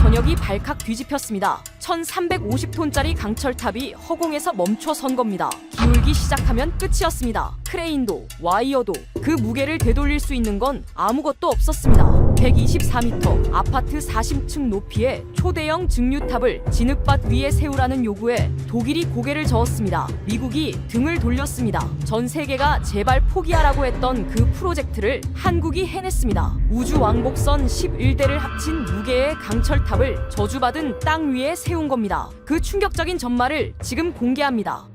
전역이 발칵 뒤집혔습니다. 1350톤짜리 강철탑이 허공에서 멈춰 선 겁니다. 기울기 시작하면 끝이었습니다. 크레인도 와이어도 그 무게를 되돌릴 수 있는 건 아무것도 없었습니다. 124m 아파트 40층 높이의 초대형 증류탑을 진흙밭 위에 세우라는 요구에 독일이 고개를 저었습니다. 미국이 등을 돌렸습니다. 전 세계가 제발 포기하라고 했던 그 프로젝트를 한국이 해냈습니다. 우주 왕복선 11대를 합친 무게의 강철탑을 저주받은 땅 위에 세운 겁니다. 그 충격적인 전말을 지금 공개합니다.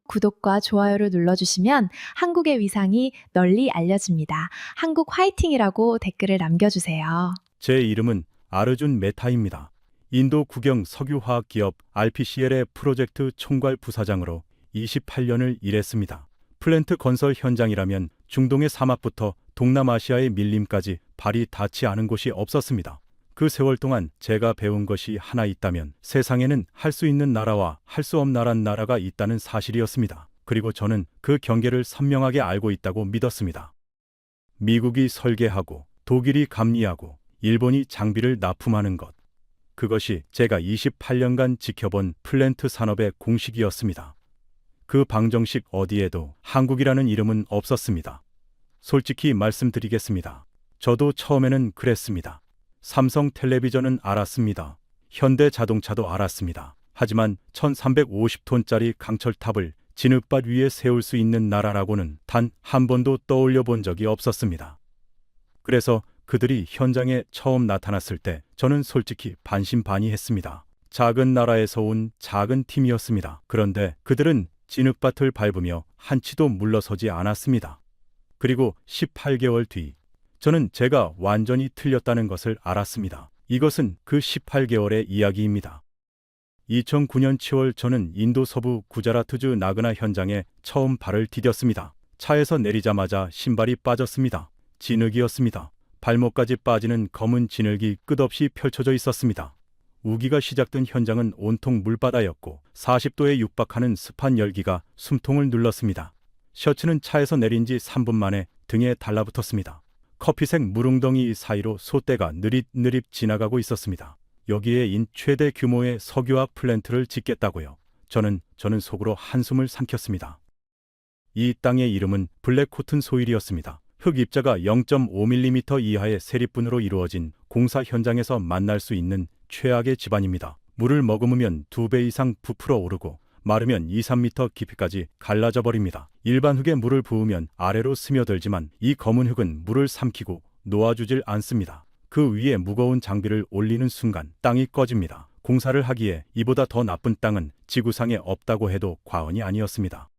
구독과 좋아요를 눌러주시면 한국의 위상이 널리 알려집니다. 한국 화이팅이라고 댓글을 남겨주세요. 제 이름은 아르준 메타입니다. 인도 국영 석유화학 기업 RPCL의 프로젝트 총괄 부사장으로 28년을 일했습니다. 플랜트 건설 현장이라면 중동의 사막부터 동남아시아의 밀림까지 발이 닿지 않은 곳이 없었습니다. 그 세월 동안 제가 배운 것이 하나 있다면 세상에는 할 수 있는 나라와 할 수 없는 나라가 있다는 사실이었습니다. 그리고 저는 그 경계를 선명하게 알고 있다고 믿었습니다. 미국이 설계하고 독일이 감리하고 일본이 장비를 납품하는 것. 그것이 제가 28년간 지켜본 플랜트 산업의 공식이었습니다. 그 방정식 어디에도 한국이라는 이름은 없었습니다. 솔직히 말씀드리겠습니다. 저도 처음에는 그랬습니다. 삼성 텔레비전은 알았습니다. 현대 자동차도 알았습니다. 하지만 1350톤짜리 강철탑을 진흙밭 위에 세울 수 있는 나라라고는 단 한 번도 떠올려 본 적이 없었습니다. 그래서 그들이 현장에 처음 나타났을 때 저는 솔직히 반신반의했습니다. 작은 나라에서 온 작은 팀이었습니다. 그런데 그들은 진흙밭을 밟으며 한치도 물러서지 않았습니다. 그리고 18개월 뒤 저는 제가 완전히 틀렸다는 것을 알았습니다. 이것은 그 18개월의 이야기입니다. 2009년 7월 저는 인도 서부 구자라트주 나그나 현장에 처음 발을 디뎠습니다. 차에서 내리자마자 신발이 빠졌습니다. 진흙이었습니다. 발목까지 빠지는 검은 진흙이 끝없이 펼쳐져 있었습니다. 우기가 시작된 현장은 온통 물바다였고 40도에 육박하는 습한 열기가 숨통을 눌렀습니다. 셔츠는 차에서 내린 지 3분 만에 등에 달라붙었습니다. 커피색 물웅덩이 사이로 솥대가 느릿느릿 지나가고 있었습니다. 여기에 인 최대 규모의 석유화학 플랜트를 짓겠다고요. 저는 속으로 한숨을 삼켰습니다. 이 땅의 이름은 블랙코튼 소일이었습니다. 흙 입자가 0.5mm 이하의 세립분으로 이루어진 공사 현장에서 만날 수 있는 최악의 집안입니다. 물을 머금으면 2배 이상 부풀어 오르고 마르면 2-3m 깊이까지 갈라져 버립니다. 일반 흙에 물을 부으면 아래로 스며들지만 이 검은 흙은 물을 삼키고 놓아주질 않습니다. 그 위에 무거운 장비를 올리는 순간 땅이 꺼집니다. 공사를 하기에 이보다 더 나쁜 땅은 지구상에 없다고 해도 과언이 아니었습니다.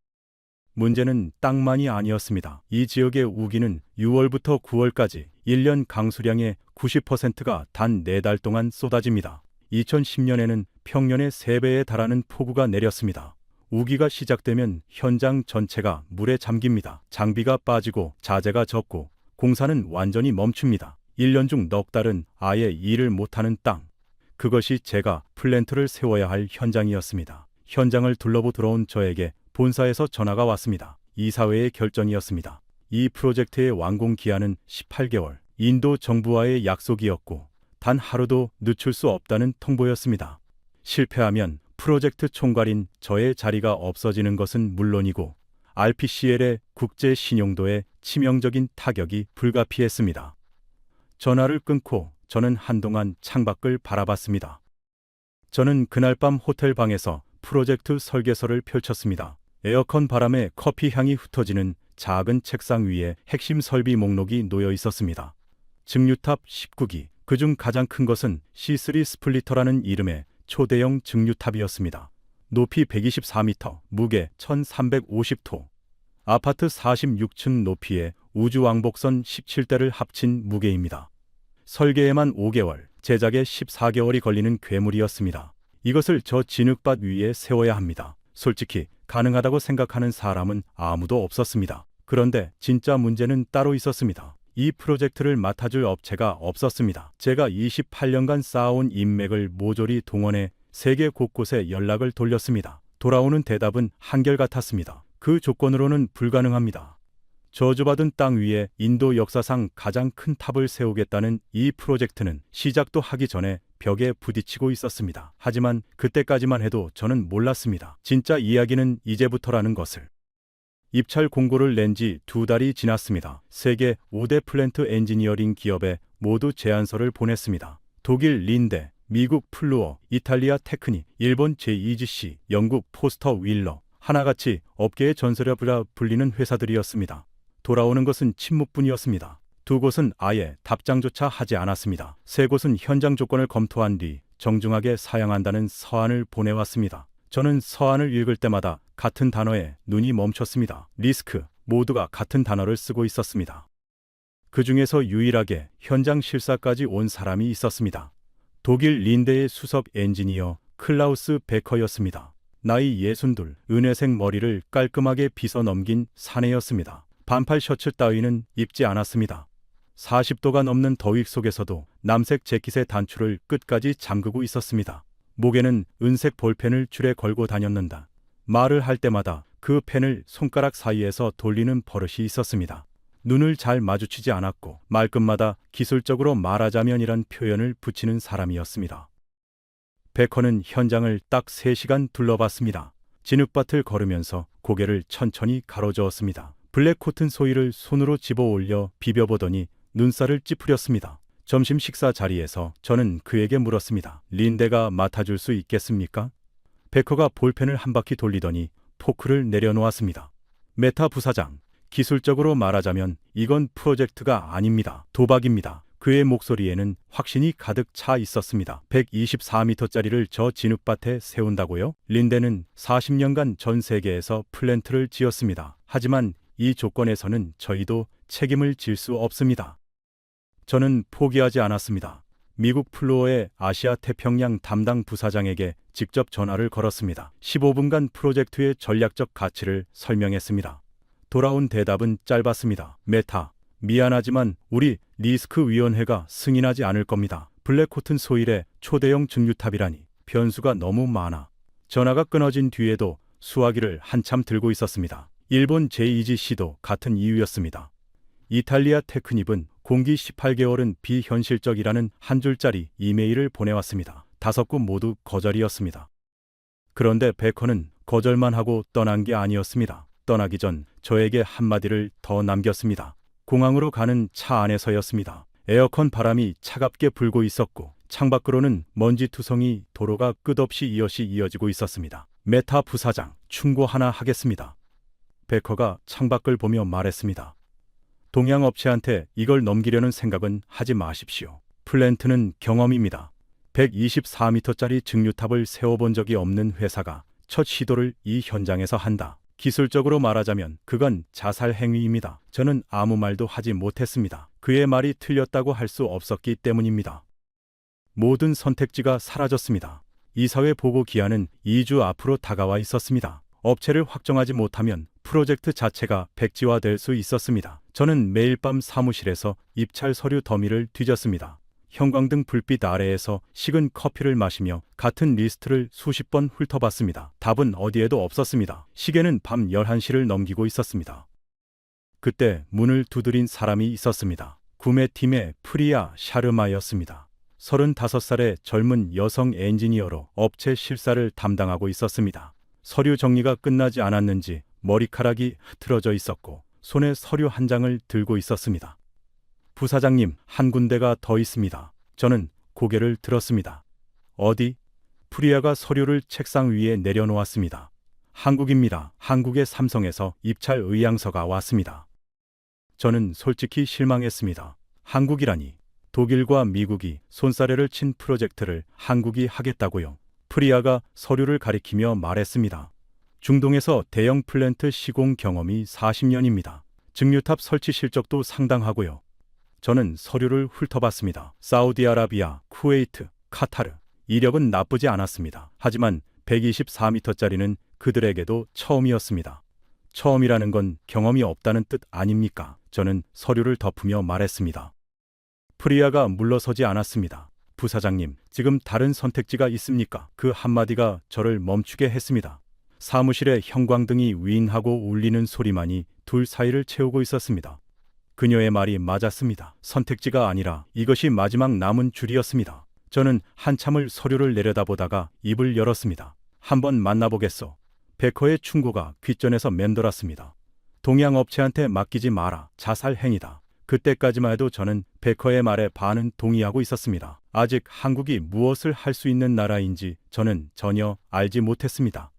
문제는 땅만이 아니었습니다. 이 지역의 우기는 6월부터 9월까지 1년 강수량의 90%가 단 4달 동안 쏟아집니다. 2010년에는 평년의 3배에 달하는 폭우가 내렸습니다. 우기가 시작되면 현장 전체가 물에 잠깁니다. 장비가 빠지고 자재가 적고 공사는 완전히 멈춥니다. 1년 중 넉 달은 아예 일을 못하는 땅. 그것이 제가 플랜트를 세워야 할 현장이었습니다. 현장을 둘러보 들어온 저에게 본사에서 전화가 왔습니다. 이사회의 결정이었습니다. 이 프로젝트의 완공 기한은 18개월. 인도 정부와의 약속이었고 단 하루도 늦출 수 없다는 통보였습니다. 실패하면 프로젝트 총괄인 저의 자리가 없어지는 것은 물론이고 RPCL의 국제 신용도에 치명적인 타격이 불가피했습니다. 전화를 끊고 저는 한동안 창밖을 바라봤습니다. 저는 그날 밤 호텔 방에서 프로젝트 설계서를 펼쳤습니다. 에어컨 바람에 커피 향이 흩어지는 작은 책상 위에 핵심 설비 목록이 놓여 있었습니다. 증류탑 19기. 그중 가장 큰 것은 C3 스플리터라는 이름의 초대형 증류탑이었습니다. 높이 124m, 무게 1350톤. 아파트 46층 높이의 우주왕복선 17대를 합친 무게입니다. 설계에만 5개월, 제작에 14개월이 걸리는 괴물이었습니다. 이것을 저 진흙밭 위에 세워야 합니다. 솔직히 가능하다고 생각하는 사람은 아무도 없었습니다. 그런데 진짜 문제는 따로 있었습니다. 이 프로젝트를 맡아줄 업체가 없었습니다. 제가 28년간 쌓아온 인맥을 모조리 동원해 세계 곳곳에 연락을 돌렸습니다. 돌아오는 대답은 한결같았습니다. 그 조건으로는 불가능합니다. 저주받은 땅 위에 인도 역사상 가장 큰 탑을 세우겠다는 이 프로젝트는 시작도 하기 전에 벽에 부딪히고 있었습니다. 하지만 그때까지만 해도 저는 몰랐습니다. 진짜 이야기는 이제부터라는 것을. 입찰 공고를 낸 지 2달이 지났습니다. 세계 5대 플랜트 엔지니어링 기업에 모두 제안서를 보냈습니다. 독일 린데, 미국 플루어, 이탈리아 테크니, 일본 JEGC, 영국 포스터 윌러, 하나같이 업계의 전설이라 불리는 회사들이었습니다. 돌아오는 것은 침묵뿐이었습니다. 2곳은 아예 답장조차 하지 않았습니다. 3곳은 현장 조건을 검토한 뒤 정중하게 사양한다는 서한을 보내왔습니다. 저는 서한을 읽을 때마다 같은 단어에 눈이 멈췄습니다. 리스크, 모두가 같은 단어를 쓰고 있었습니다. 그 중에서 유일하게 현장 실사까지 온 사람이 있었습니다. 독일 린데의 수석 엔지니어 클라우스 베커였습니다. 나이 62, 은회색 머리를 깔끔하게 빗어 넘긴 사내였습니다. 반팔 셔츠 따위는 입지 않았습니다. 40도가 넘는 더위 속에서도 남색 재킷의 단추를 끝까지 잠그고 있었습니다. 목에는 은색 볼펜을 줄에 걸고 다녔는다. 말을 할 때마다 그 펜을 손가락 사이에서 돌리는 버릇이 있었습니다. 눈을 잘 마주치지 않았고 말끝마다 기술적으로 말하자면이란 표현을 붙이는 사람이었습니다. 베커는 현장을 딱 3시간 둘러봤습니다. 진흙밭을 걸으면서 고개를 천천히 가로저었습니다. 블랙 코튼 소이를 손으로 집어 올려 비벼보더니 눈살을 찌푸렸습니다. 점심 식사 자리에서 저는 그에게 물었습니다. 린데가 맡아줄 수 있겠습니까? 베커가 볼펜을 한 바퀴 돌리더니 포크를 내려놓았습니다. 메타 부사장, 기술적으로 말하자면 이건 프로젝트가 아닙니다. 도박입니다. 그의 목소리에는 확신이 가득 차 있었습니다. 124m짜리를 저 진흙밭에 세운다고요? 린데는 40년간 전 세계에서 플랜트를 지었습니다. 하지만 이 조건에서는 저희도 책임을 질 수 없습니다. 저는 포기하지 않았습니다. 미국 플로어의 아시아 태평양 담당 부사장에게 직접 전화를 걸었습니다. 15분간 프로젝트의 전략적 가치를 설명했습니다. 돌아온 대답은 짧았습니다. 메타, 미안하지만 우리 리스크위원회가 승인하지 않을 겁니다. 블랙코튼 소일의 초대형 증류탑이라니 변수가 너무 많아. 전화가 끊어진 뒤에도 수화기를 한참 들고 있었습니다. 일본 JEGC도 같은 이유였습니다. 이탈리아 테크닙은 공기 18개월은 비현실적이라는 한 줄짜리 이메일을 보내왔습니다. 5곳 모두 거절이었습니다. 그런데 베커는 거절만 하고 떠난 게 아니었습니다. 떠나기 전 저에게 한마디를 더 남겼습니다. 공항으로 가는 차 안에서였습니다. 에어컨 바람이 차갑게 불고 있었고 창밖으로는 먼지투성이 도로가 끝없이 이어지고 있었습니다. 메타 부사장, 충고 하나 하겠습니다. 베커가 창밖을 보며 말했습니다. 동양 업체한테 이걸 넘기려는 생각은 하지 마십시오. 플랜트는 경험입니다. 124m짜리 증류탑을 세워본 적이 없는 회사가 첫 시도를 이 현장에서 한다. 기술적으로 말하자면 그건 자살 행위입니다. 저는 아무 말도 하지 못했습니다. 그의 말이 틀렸다고 할 수 없었기 때문입니다. 모든 선택지가 사라졌습니다. 이사회 보고 기한은 2주 앞으로 다가와 있었습니다. 업체를 확정하지 못하면 프로젝트 자체가 백지화될 수 있었습니다. 저는 매일 밤 사무실에서 입찰 서류 더미를 뒤졌습니다. 형광등 불빛 아래에서 식은 커피를 마시며 같은 리스트를 수십 번 훑어봤습니다. 답은 어디에도 없었습니다. 시계는 밤 11시를 넘기고 있었습니다. 그때 문을 두드린 사람이 있었습니다. 구매팀의 프리아 샤르마였습니다. 35살의 젊은 여성 엔지니어로 업체 실사를 담당하고 있었습니다. 서류 정리가 끝나지 않았는지 머리카락이 흐트러져 있었고 손에 서류 한 장을 들고 있었습니다. 부사장님, 한 군데가 더 있습니다. 저는 고개를 들었습니다. 어디? 프리아가 서류를 책상 위에 내려놓았습니다. 한국입니다. 한국의 삼성에서 입찰 의향서가 왔습니다. 저는 솔직히 실망했습니다. 한국이라니. 독일과 미국이 손사래를 친 프로젝트를 한국이 하겠다고요. 프리아가 서류를 가리키며 말했습니다. 중동에서 대형 플랜트 시공 경험이 40년입니다. 증류탑 설치 실적도 상당하고요. 저는 서류를 훑어봤습니다. 사우디아라비아, 쿠웨이트, 카타르. 이력은 나쁘지 않았습니다. 하지만 124m짜리는 그들에게도 처음이었습니다. 처음이라는 건 경험이 없다는 뜻 아닙니까? 저는 서류를 덮으며 말했습니다. 프리아가 물러서지 않았습니다. 부사장님, 지금 다른 선택지가 있습니까? 그 한마디가 저를 멈추게 했습니다. 사무실의 형광등이 윙하고 울리는 소리만이 둘 사이를 채우고 있었습니다. 그녀의 말이 맞았습니다. 선택지가 아니라 이것이 마지막 남은 줄이었습니다. 저는 한참을 서류를 내려다보다가 입을 열었습니다. 한번 만나보겠소. 베커의 충고가 귓전에서 맴돌았습니다. 동양업체한테 맡기지 마라. 자살 행위다. 그때까지만 해도 저는 베커의 말에 반은 동의하고 있었습니다. 아직 한국이 무엇을 할 수 있는 나라인지 저는 전혀 알지 못했습니다.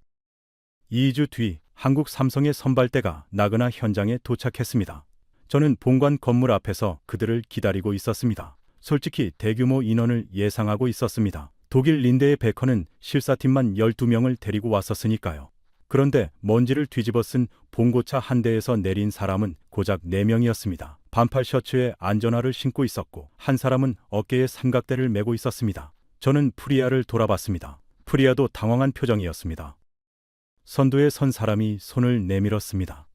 2주 뒤 한국 삼성의 선발대가 나그나 현장에 도착했습니다. 저는 본관 건물 앞에서 그들을 기다리고 있었습니다. 솔직히 대규모 인원을 예상하고 있었습니다. 독일 린데의 베커는 실사팀만 12명을 데리고 왔었으니까요. 그런데 먼지를 뒤집어 쓴 봉고차 한 대에서 내린 사람은 고작 4명이었습니다. 반팔 셔츠에 안전화를 신고 있었고 한 사람은 어깨에 삼각대를 메고 있었습니다. 저는 프리아를 돌아봤습니다. 프리아도 당황한 표정이었습니다. 선두에 선 사람이 손을 내밀었습니다.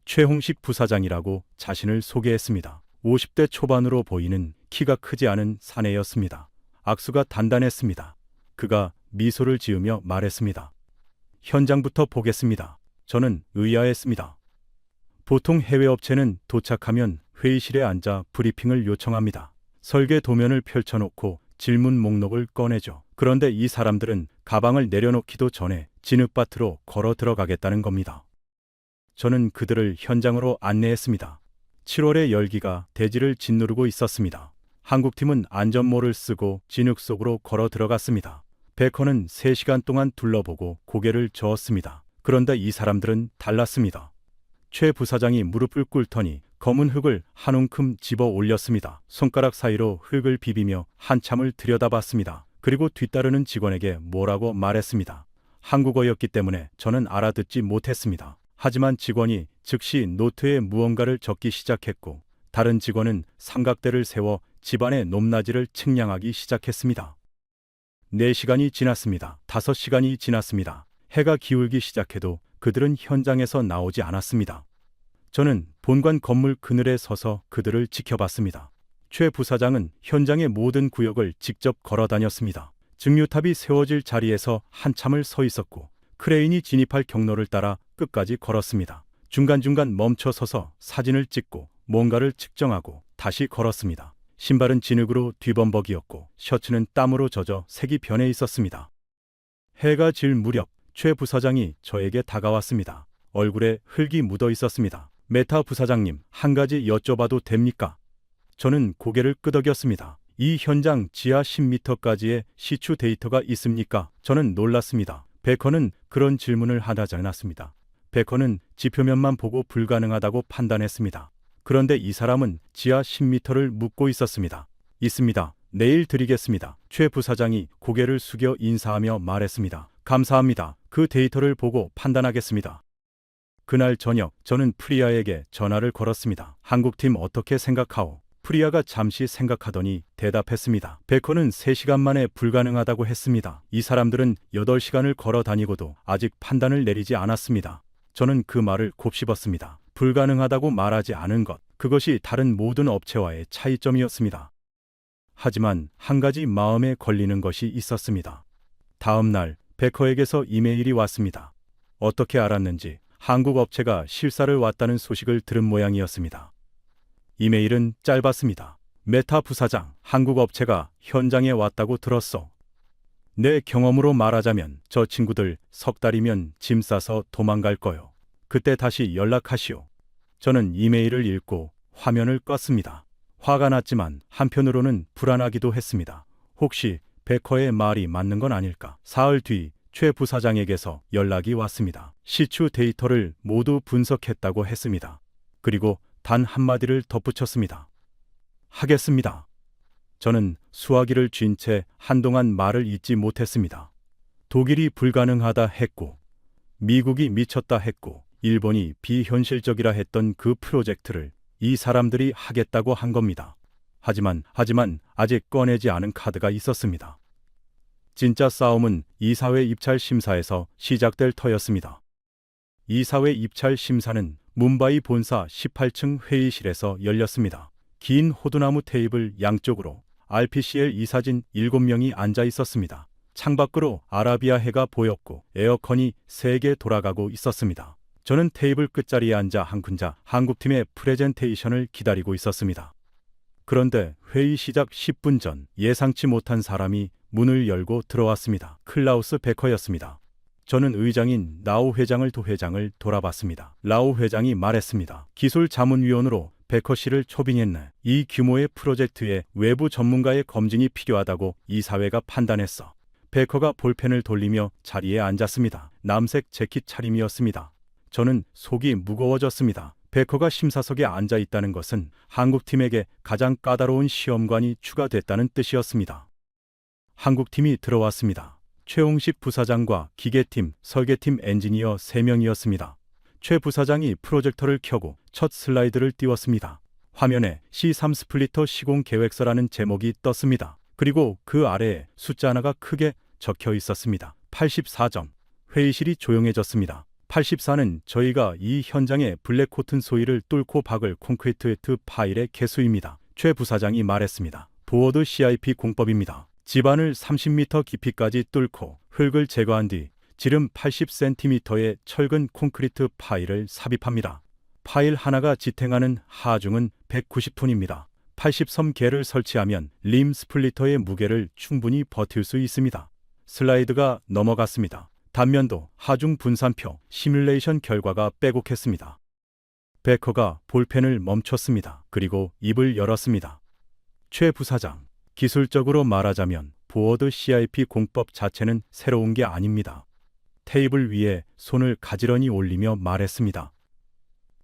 최홍식 부사장이라고 자신을 소개했습니다. 50대 초반으로 보이는 키가 크지 않은 사내였습니다. 악수가 단단했습니다. 그가 미소를 지으며 말했습니다. 현장부터 보겠습니다. 저는 의아했습니다. 보통 해외 업체는 도착하면 회의실에 앉아 브리핑을 요청합니다. 설계 도면을 펼쳐놓고 질문 목록을 꺼내죠. 그런데 이 사람들은 가방을 내려놓기도 전에 진흙밭으로 걸어 들어가겠다는 겁니다. 저는 그들을 현장으로 안내했습니다. 7월의 열기가 대지를 짓누르고 있었습니다. 한국팀은 안전모를 쓰고 진흙 속으로 걸어 들어갔습니다. 베커는 3시간 동안 둘러보고 고개를 저었습니다. 그런데 이 사람들은 달랐습니다. 최 부사장이 무릎을 꿇더니 검은 흙을 한 움큼 집어 올렸습니다. 손가락 사이로 흙을 비비며 한참을 들여다봤습니다. 그리고 뒤따르는 직원에게 뭐라고 말했습니다. 한국어였기 때문에 저는 알아듣지 못했습니다. 하지만 직원이 즉시 노트에 무언가를 적기 시작했고 다른 직원은 삼각대를 세워 집안의 높낮이를 측량하기 시작했습니다. 4시간이 지났습니다. 5시간이 지났습니다. 해가 기울기 시작해도 그들은 현장에서 나오지 않았습니다. 저는 본관 건물 그늘에 서서 그들을 지켜봤습니다. 최 부사장은 현장의 모든 구역을 직접 걸어 다녔습니다. 증류탑이 세워질 자리에서 한참을 서 있었고 크레인이 진입할 경로를 따라 끝까지 걸었습니다. 중간중간 멈춰 서서 사진을 찍고 뭔가를 측정하고 다시 걸었습니다. 신발은 진흙으로 뒤범벅이었고 셔츠는 땀으로 젖어 색이 변해 있었습니다. 해가 질 무렵 최 부사장이 저에게 다가왔습니다. 얼굴에 흙이 묻어 있었습니다. 메타 부사장님, 한 가지 여쭤봐도 됩니까? 저는 고개를 끄덕였습니다. 이 현장 지하 10m까지의 시추 데이터가 있습니까? 저는 놀랐습니다. 베커는 그런 질문을 하지 않았습니다. 베커는 지표면만 보고 불가능하다고 판단했습니다. 그런데 이 사람은 지하 10m를 묻고 있었습니다. 있습니다. 내일 드리겠습니다. 최 부사장이 고개를 숙여 인사하며 말했습니다. 감사합니다. 그 데이터를 보고 판단하겠습니다. 그날 저녁 저는 프리아에게 전화를 걸었습니다. 한국팀 어떻게 생각하오? 프리아가 잠시 생각하더니 대답했습니다. 베커는 3시간 만에 불가능하다고 했습니다. 이 사람들은 8시간을 걸어 다니고도 아직 판단을 내리지 않았습니다. 저는 그 말을 곱씹었습니다. 불가능하다고 말하지 않은 것, 그것이 다른 모든 업체와의 차이점이었습니다. 하지만 한 가지 마음에 걸리는 것이 있었습니다. 다음 날 베커에게서 이메일이 왔습니다. 어떻게 알았는지 한국 업체가 실사를 왔다는 소식을 들은 모양이었습니다. 이메일은 짧았습니다. 메타 부사장, 한국 업체가 현장에 왔다고 들었어. 내 경험으로 말하자면 저 친구들 석 달이면 짐 싸서 도망갈 거요. 그때 다시 연락하시오. 저는 이메일을 읽고 화면을 껐습니다. 화가 났지만 한편으로는 불안하기도 했습니다. 혹시 베커의 말이 맞는 건 아닐까? 사흘 뒤 최 부사장에게서 연락이 왔습니다. 시추 데이터를 모두 분석했다고 했습니다. 그리고 단 한마디를 덧붙였습니다. 하겠습니다. 저는 수화기를 쥔 채 한동안 말을 잇지 못했습니다. 독일이 불가능하다 했고, 미국이 미쳤다 했고, 일본이 비현실적이라 했던 그 프로젝트를 이 사람들이 하겠다고 한 겁니다. 하지만 아직 꺼내지 않은 카드가 있었습니다. 진짜 싸움은 이사회 입찰 심사에서 시작될 터였습니다. 이사회 입찰 심사는 뭄바이 본사 18층 회의실에서 열렸습니다. 긴 호두나무 테이블 양쪽으로 RPCL 이사진 7명이 앉아 있었습니다. 창밖으로 아라비아 해가 보였고 에어컨이 3개 돌아가고 있었습니다. 저는 테이블 끝자리에 앉아 한군자 한국팀의 프레젠테이션을 기다리고 있었습니다. 그런데 회의 시작 10분 전 예상치 못한 사람이 문을 열고 들어왔습니다. 클라우스 베커였습니다. 저는 의장인 라오 회장을 도 회장을 돌아봤습니다. 라오 회장이 말했습니다. 기술 자문위원으로 베커 씨를 초빙했네. 이 규모의 프로젝트에 외부 전문가의 검증이 필요하다고 이사회가 판단했어. 베커가 볼펜을 돌리며 자리에 앉았습니다. 남색 재킷 차림이었습니다. 저는 속이 무거워졌습니다. 베커가 심사석에 앉아 있다는 것은 한국팀에게 가장 까다로운 시험관이 추가됐다는 뜻이었습니다. 한국팀이 들어왔습니다. 최홍식 부사장과 기계팀, 설계팀 엔지니어 3명이었습니다. 최 부사장이 프로젝터를 켜고 첫 슬라이드를 띄웠습니다. 화면에 C3 스플리터 시공 계획서라는 제목이 떴습니다. 그리고 그 아래에 숫자 하나가 크게 적혀 있었습니다. 84점. 회의실이 조용해졌습니다. 84는 저희가 이 현장의 블랙코튼 소위를 뚫고 박을 콘크리트 파일의 개수입니다. 최 부사장이 말했습니다. 보어드 CIP 공법입니다. 집안을 30m 깊이까지 뚫고 흙을 제거한 뒤 지름 80cm의 철근 콘크리트 파일을 삽입합니다. 파일 하나가 지탱하는 하중은 190톤입니다. 80섬 개를 설치하면 림 스플리터의 무게를 충분히 버틸 수 있습니다. 슬라이드가 넘어갔습니다. 단면도 하중 분산표 시뮬레이션 결과가 빼곡했습니다. 베커가 볼펜을 멈췄습니다. 그리고 입을 열었습니다. 최 부사장, 기술적으로 말하자면 보어드 CIP 공법 자체는 새로운 게 아닙니다. 테이블 위에 손을 가지런히 올리며 말했습니다.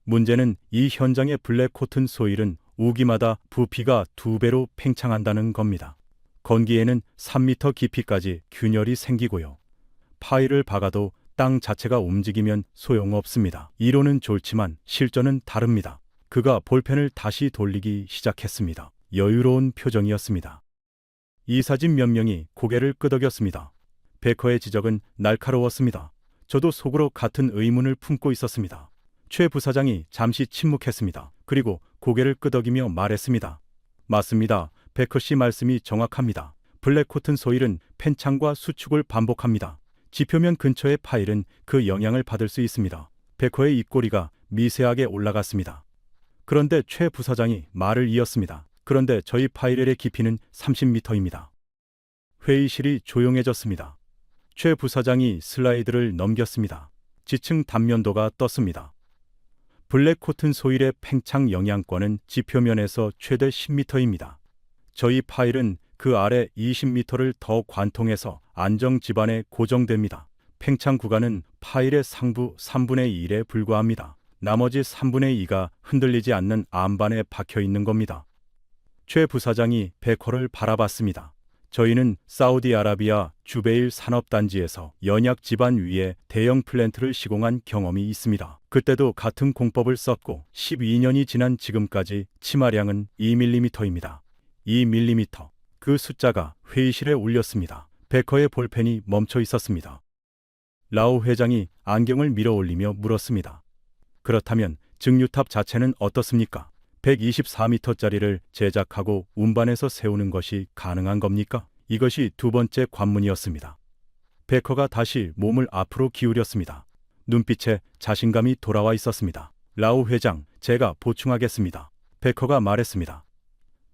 문제는 이 현장의 블랙코튼 소일은 우기마다 부피가 2배로 팽창한다는 겁니다. 건기에는 3m 깊이까지 균열이 생기고요. 파일을 박아도 땅 자체가 움직이면 소용없습니다. 이론은 좋지만 실전은 다릅니다. 그가 볼펜을 다시 돌리기 시작했습니다. 여유로운 표정이었습니다. 이사진 몇 명이 고개를 끄덕였습니다. 베커의 지적은 날카로웠습니다. 저도 속으로 같은 의문을 품고 있었습니다. 최 부사장이 잠시 침묵했습니다. 그리고 고개를 끄덕이며 말했습니다. 맞습니다. 베커 씨 말씀이 정확합니다. 블랙코튼 소일은 팽창과 수축을 반복합니다. 지표면 근처의 파일은 그 영향을 받을 수 있습니다. 베커의 입꼬리가 미세하게 올라갔습니다. 그런데 최 부사장이 말을 이었습니다. 그런데 저희 파일의 깊이는 30m입니다. 회의실이 조용해졌습니다. 최 부사장이 슬라이드를 넘겼습니다. 지층 단면도가 떴습니다. 블랙코튼 소일의 팽창 영향권은 지표면에서 최대 10m입니다. 저희 파일은 그 아래 20m를 더 관통해서 안정 지반에 고정됩니다. 팽창 구간은 파일의 상부 3분의 1에 불과합니다. 나머지 3분의 2가 흔들리지 않는 암반에 박혀 있는 겁니다. 최 부사장이 베커를 바라봤습니다. 저희는 사우디아라비아 주베일 산업단지에서 연약 지반 위에 대형 플랜트를 시공한 경험이 있습니다. 그때도 같은 공법을 썼고 12년이 지난 지금까지 치마량은 2mm입니다. 2mm. 그 숫자가 회의실에 울렸습니다. 베커의 볼펜이 멈춰 있었습니다. 라오 회장이 안경을 밀어올리며 물었습니다. 그렇다면 증류탑 자체는 어떻습니까? 124m짜리를 제작하고 운반해서 세우는 것이 가능한 겁니까? 이것이 두 번째 관문이었습니다. 베커가 다시 몸을 앞으로 기울였습니다. 눈빛에 자신감이 돌아와 있었습니다. 라오 회장, 제가 보충하겠습니다. 베커가 말했습니다.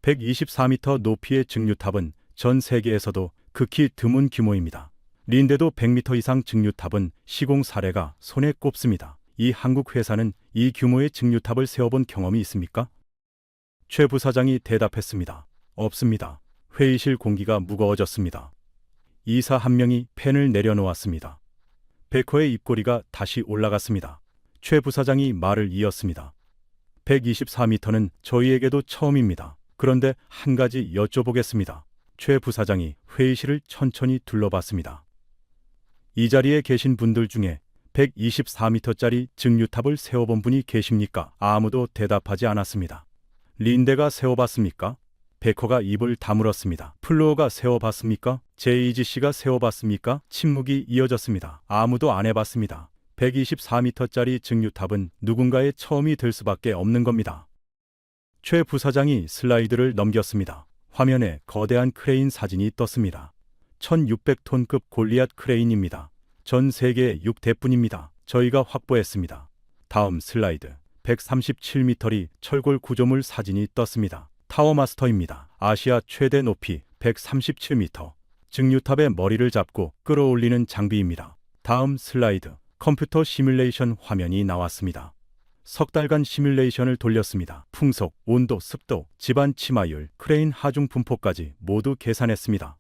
124m 높이의 증류탑은 전 세계에서도 극히 드문 규모입니다. 린데도 100m 이상 증류탑은 시공 사례가 손에 꼽습니다. 이 한국 회사는 이 규모의 증류탑을 세워본 경험이 있습니까? 최 부사장이 대답했습니다. 없습니다. 회의실 공기가 무거워졌습니다. 이사 한 명이 펜을 내려놓았습니다. 베커의 입꼬리가 다시 올라갔습니다. 최 부사장이 말을 이었습니다. 124m는 저희에게도 처음입니다. 그런데 한 가지 여쭤보겠습니다. 최 부사장이 회의실을 천천히 둘러봤습니다. 이 자리에 계신 분들 중에 124m짜리 증류탑을 세워본 분이 계십니까? 아무도 대답하지 않았습니다. 린데가 세워봤습니까? 베커가 입을 다물었습니다. 플로어가 세워봤습니까? 제이지 씨가 세워봤습니까? 침묵이 이어졌습니다. 아무도 안 해봤습니다. 124m짜리 증류탑은 누군가의 처음이 될 수밖에 없는 겁니다. 최 부사장이 슬라이드를 넘겼습니다. 화면에 거대한 크레인 사진이 떴습니다. 1600톤급 골리앗 크레인입니다. 전 세계에 6대뿐입니다. 저희가 확보했습니다. 다음 슬라이드. 137m리 철골 구조물 사진이 떴습니다. 타워마스터입니다. 아시아 최대 높이 137m. 증류탑의 머리를 잡고 끌어올리는 장비입니다. 다음 슬라이드. 컴퓨터 시뮬레이션 화면이 나왔습니다. 석 달간 시뮬레이션을 돌렸습니다. 풍속, 온도, 습도, 집안 침하율, 크레인 하중 분포까지 모두 계산했습니다.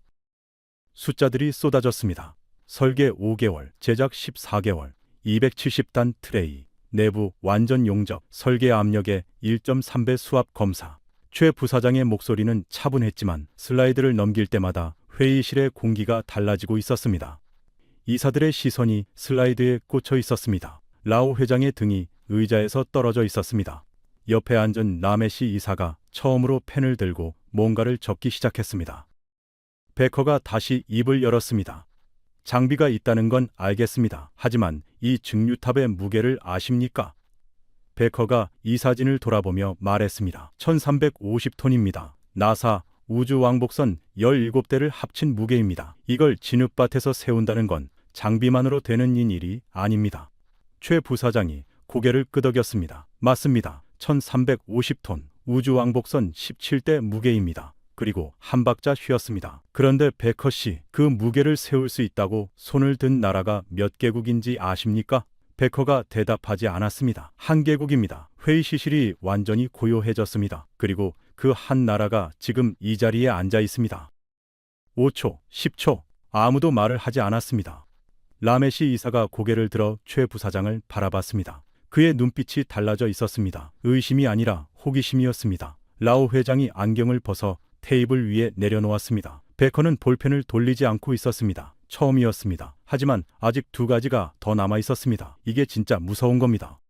숫자들이 쏟아졌습니다. 설계 5개월, 제작 14개월, 270단 트레이, 내부 완전 용접, 설계 압력의 1.3배 수압 검사. 최 부사장의 목소리는 차분했지만 슬라이드를 넘길 때마다 회의실의 공기가 달라지고 있었습니다. 이사들의 시선이 슬라이드에 꽂혀 있었습니다. 라오 회장의 등이 의자에서 떨어져 있었습니다. 옆에 앉은 라메시 이사가 처음으로 펜을 들고 뭔가를 적기 시작했습니다. 베커가 다시 입을 열었습니다. 장비가 있다는 건 알겠습니다. 하지만 이 증류탑의 무게를 아십니까? 베커가 이 사진을 돌아보며 말했습니다. 1350톤입니다. 나사 우주왕복선 17대를 합친 무게입니다. 이걸 진흙밭에서 세운다는 건 장비만으로 되는 일이 아닙니다. 최 부사장이 고개를 끄덕였습니다. 맞습니다. 1350톤 우주왕복선 17대 무게입니다. 그리고 한 박자 쉬었습니다. 그런데 베커 씨, 그 무게를 세울 수 있다고 손을 든 나라가 몇 개국인지 아십니까? 베커가 대답하지 않았습니다. 한 개국입니다. 회의실이 완전히 고요해졌습니다. 그리고 그 한 나라가 지금 이 자리에 앉아 있습니다. 5초, 10초, 아무도 말을 하지 않았습니다. 라메시 이사가 고개를 들어 최 부사장을 바라봤습니다. 그의 눈빛이 달라져 있었습니다. 의심이 아니라 호기심이었습니다. 라오 회장이 안경을 벗어 테이블 위에 내려놓았습니다. 베커는 볼펜을 돌리지 않고 있었습니다. 처음이었습니다. 하지만 아직 두 가지가 더 남아 있었습니다. 이게 진짜 무서운 겁니다.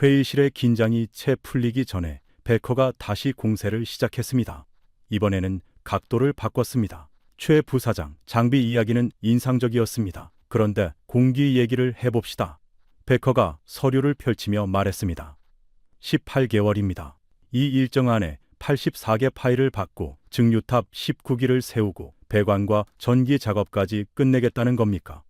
회의실의 긴장이 채 풀리기 전에 베커가 다시 공세를 시작했습니다. 이번에는 각도를 바꿨습니다. 최 부사장, 장비 이야기는 인상적이었습니다. 그런데 공기 얘기를 해봅시다. 베커가 서류를 펼치며 말했습니다. 18개월입니다. 이 일정 안에 84개 파일을 받고 증류탑 19기를 세우고 배관과 전기 작업까지 끝내겠다는 겁니까?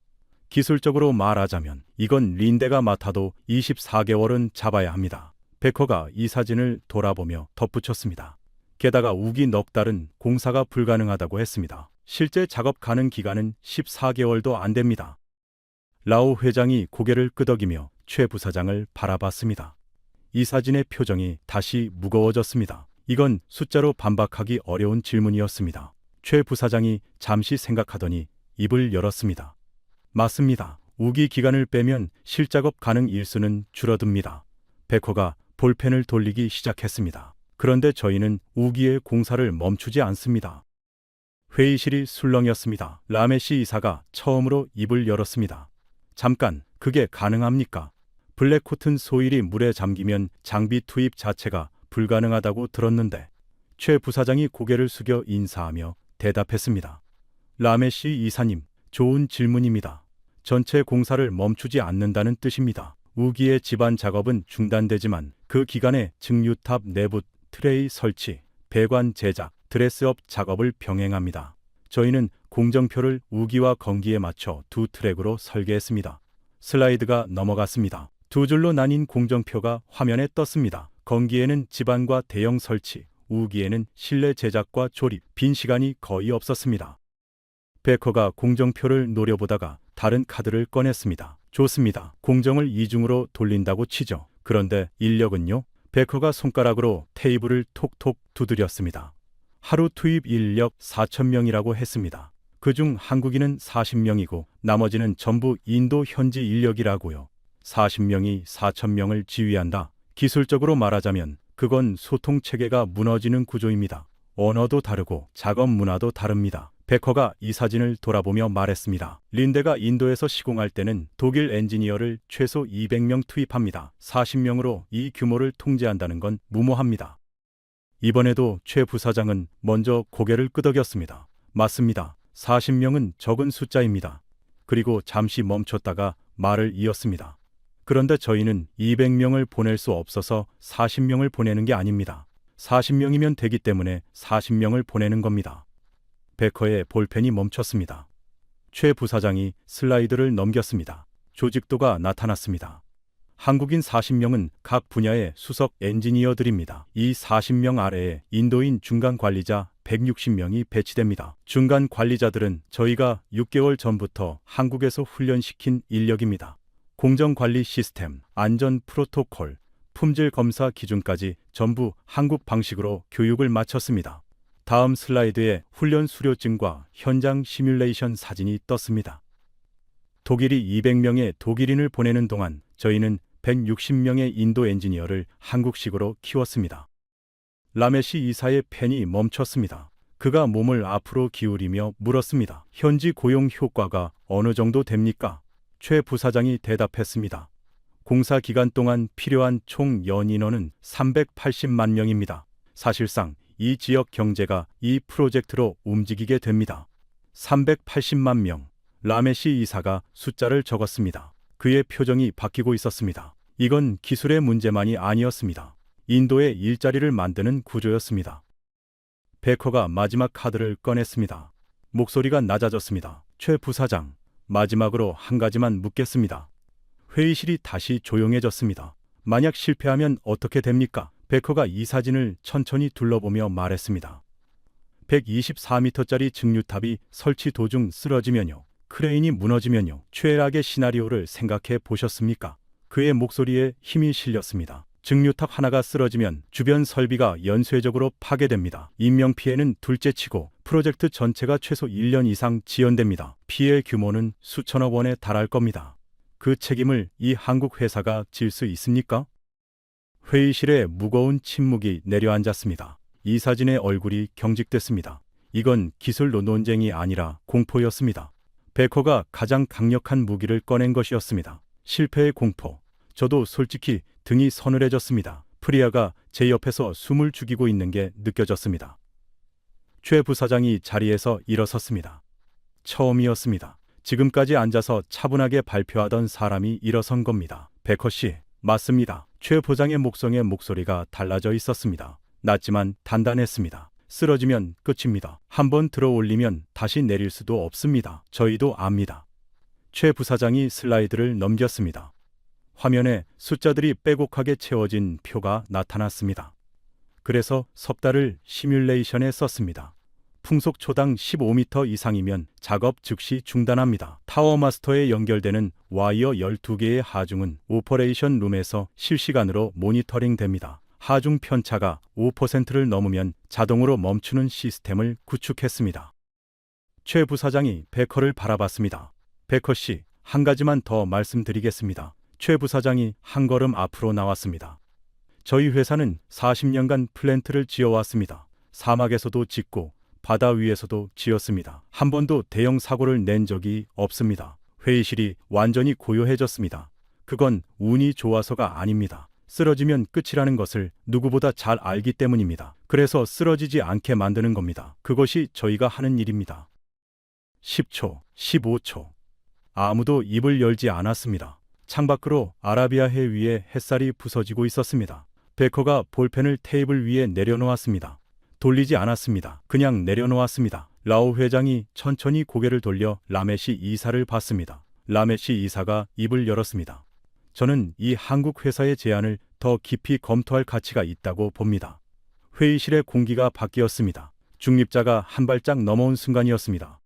기술적으로 말하자면 이건 린데가 맡아도 24개월은 잡아야 합니다. 베커가 이 사진을 돌아보며 덧붙였습니다. 게다가 우기 넉 달은 공사가 불가능하다고 했습니다. 실제 작업 가능 기간은 14개월도 안 됩니다. 라오 회장이 고개를 끄덕이며 최 부사장을 바라봤습니다. 이 사진의 표정이 다시 무거워졌습니다. 이건 숫자로 반박하기 어려운 질문이었습니다. 최 부사장이 잠시 생각하더니 입을 열었습니다. 맞습니다. 우기 기간을 빼면 실작업 가능 일수는 줄어듭니다. 베커가 볼펜을 돌리기 시작했습니다. 그런데 저희는 우기의 공사를 멈추지 않습니다. 회의실이 술렁였습니다. 라메시 이사가 처음으로 입을 열었습니다. 잠깐, 그게 가능합니까? 블랙코튼 소일이 물에 잠기면 장비 투입 자체가 불가능하다고 들었는데. 최 부사장이 고개를 숙여 인사하며 대답했습니다. 라메시 이사님, 좋은 질문입니다. 전체 공사를 멈추지 않는다는 뜻입니다. 우기의 집안 작업은 중단되지만 그 기간에 증류탑 내부 트레이 설치, 배관 제작, 드레스업 작업을 병행합니다. 저희는 공정표를 우기와 건기에 맞춰 두 트랙으로 설계했습니다. 슬라이드가 넘어갔습니다. 두 줄로 나뉜 공정표가 화면에 떴습니다. 건기에는 집안과 대형 설치, 우기에는 실내 제작과 조립, 빈 시간이 거의 없었습니다. 베커가 공정표를 노려보다가 다른 카드를 꺼냈습니다. 좋습니다. 공정을 이중으로 돌린다고 치죠. 그런데 인력은요? 베커가 손가락으로 테이블을 톡톡 두드렸습니다. 하루 투입 인력 4,000명이라고 했습니다. 그중 한국인은 40명이고 나머지는 전부 인도 현지 인력이라고요. 40명이 4,000명을 지휘한다. 기술적으로 말하자면 그건 소통체계가 무너지는 구조입니다. 언어도 다르고 작업 문화도 다릅니다. 베커가 이 사진을 돌아보며 말했습니다. 린데가 인도에서 시공할 때는 독일 엔지니어를 최소 200명 투입합니다. 40명으로 이 규모를 통제한다는 건 무모합니다. 이번에도 최 부사장은 먼저 고개를 끄덕였습니다. 맞습니다. 40명은 적은 숫자입니다. 그리고 잠시 멈췄다가 말을 이었습니다. 그런데 저희는 200명을 보낼 수 없어서 40명을 보내는 게 아닙니다. 40명이면 되기 때문에 40명을 보내는 겁니다. 베커의 볼펜이 멈췄습니다. 최 부사장이 슬라이드를 넘겼습니다. 조직도가 나타났습니다. 한국인 40명은 각 분야의 수석 엔지니어들입니다. 이 40명 아래에 인도인 중간 관리자 160명이 배치됩니다. 중간 관리자들은 저희가 6개월 전부터 한국에서 훈련시킨 인력입니다. 공정관리 시스템, 안전 프로토콜, 품질 검사 기준까지 전부 한국 방식으로 교육을 마쳤습니다. 다음 슬라이드에 훈련 수료증과 현장 시뮬레이션 사진이 떴습니다. 독일이 200명의 독일인을 보내는 동안 저희는 160명의 인도 엔지니어를 한국식으로 키웠습니다. 라메시 이사의 펜이 멈췄습니다. 그가 몸을 앞으로 기울이며 물었습니다. 현지 고용 효과가 어느 정도 됩니까? 최 부사장이 대답했습니다. 공사 기간 동안 필요한 총 연인원은 380만 명입니다. 사실상 이 지역 경제가 이 프로젝트로 움직이게 됩니다. 380만 명. 라메시 이사가 숫자를 적었습니다. 그의 표정이 바뀌고 있었습니다. 이건 기술의 문제만이 아니었습니다. 인도의 일자리를 만드는 구조였습니다. 베커가 마지막 카드를 꺼냈습니다. 목소리가 낮아졌습니다. 최 부사장, 마지막으로 한 가지만 묻겠습니다. 회의실이 다시 조용해졌습니다. 만약 실패하면 어떻게 됩니까? 베커가 이 사진을 천천히 둘러보며 말했습니다. 124m짜리 증류탑이 설치 도중 쓰러지면요. 크레인이 무너지면요. 최악의 시나리오를 생각해 보셨습니까? 그의 목소리에 힘이 실렸습니다. 증류탑 하나가 쓰러지면 주변 설비가 연쇄적으로 파괴됩니다. 인명피해는 둘째치고 프로젝트 전체가 최소 1년 이상 지연됩니다. 피해 규모는 수천억 원에 달할 겁니다. 그 책임을 이 한국 회사가 질 수 있습니까? 회의실에 무거운 침묵이 내려앉았습니다. 이 사진의 얼굴이 경직됐습니다. 이건 기술로 논쟁이 아니라 공포였습니다. 베커가 가장 강력한 무기를 꺼낸 것이었습니다. 실패의 공포. 저도 솔직히 등이 서늘해졌습니다. 프리아가 제 옆에서 숨을 죽이고 있는 게 느껴졌습니다. 최 부사장이 자리에서 일어섰습니다. 처음이었습니다. 지금까지 앉아서 차분하게 발표하던 사람이 일어선 겁니다. 베커 씨, 맞습니다. 최 부장의 목성의 목소리가 달라져 있었습니다. 낮지만 단단했습니다. 쓰러지면 끝입니다. 한번 들어 올리면 다시 내릴 수도 없습니다. 저희도 압니다. 최 부사장이 슬라이드를 넘겼습니다. 화면에 숫자들이 빼곡하게 채워진 표가 나타났습니다. 그래서 섭달을 시뮬레이션에 썼습니다. 풍속 초당 15m 이상이면 작업 즉시 중단합니다. 타워마스터에 연결되는 와이어 12개의 하중은 오퍼레이션 룸에서 실시간으로 모니터링됩니다. 하중 편차가 5%를 넘으면 자동으로 멈추는 시스템을 구축했습니다. 최 부사장이 베커를 바라봤습니다. 베커 씨, 한 가지만 더 말씀드리겠습니다. 최 부사장이 한 걸음 앞으로 나왔습니다. 저희 회사는 40년간 플랜트를 지어왔습니다. 사막에서도 짓고 바다 위에서도 지었습니다. 한 번도 대형 사고를 낸 적이 없습니다. 회의실이 완전히 고요해졌습니다. 그건 운이 좋아서가 아닙니다. 쓰러지면 끝이라는 것을 누구보다 잘 알기 때문입니다. 그래서 쓰러지지 않게 만드는 겁니다. 그것이 저희가 하는 일입니다. 10초, 15초. 아무도 입을 열지 않았습니다. 창밖으로 아라비아 해 위에 햇살이 부서지고 있었습니다. 베커가 볼펜을 테이블 위에 내려놓았습니다. 돌리지 않았습니다. 그냥 내려놓았습니다. 라오 회장이 천천히 고개를 돌려 라메시 이사를 봤습니다. 라메시 이사가 입을 열었습니다. 저는 이 한국 회사의 제안을 더 깊이 검토할 가치가 있다고 봅니다. 회의실의 공기가 바뀌었습니다. 중립자가 한 발짝 넘어온 순간이었습니다.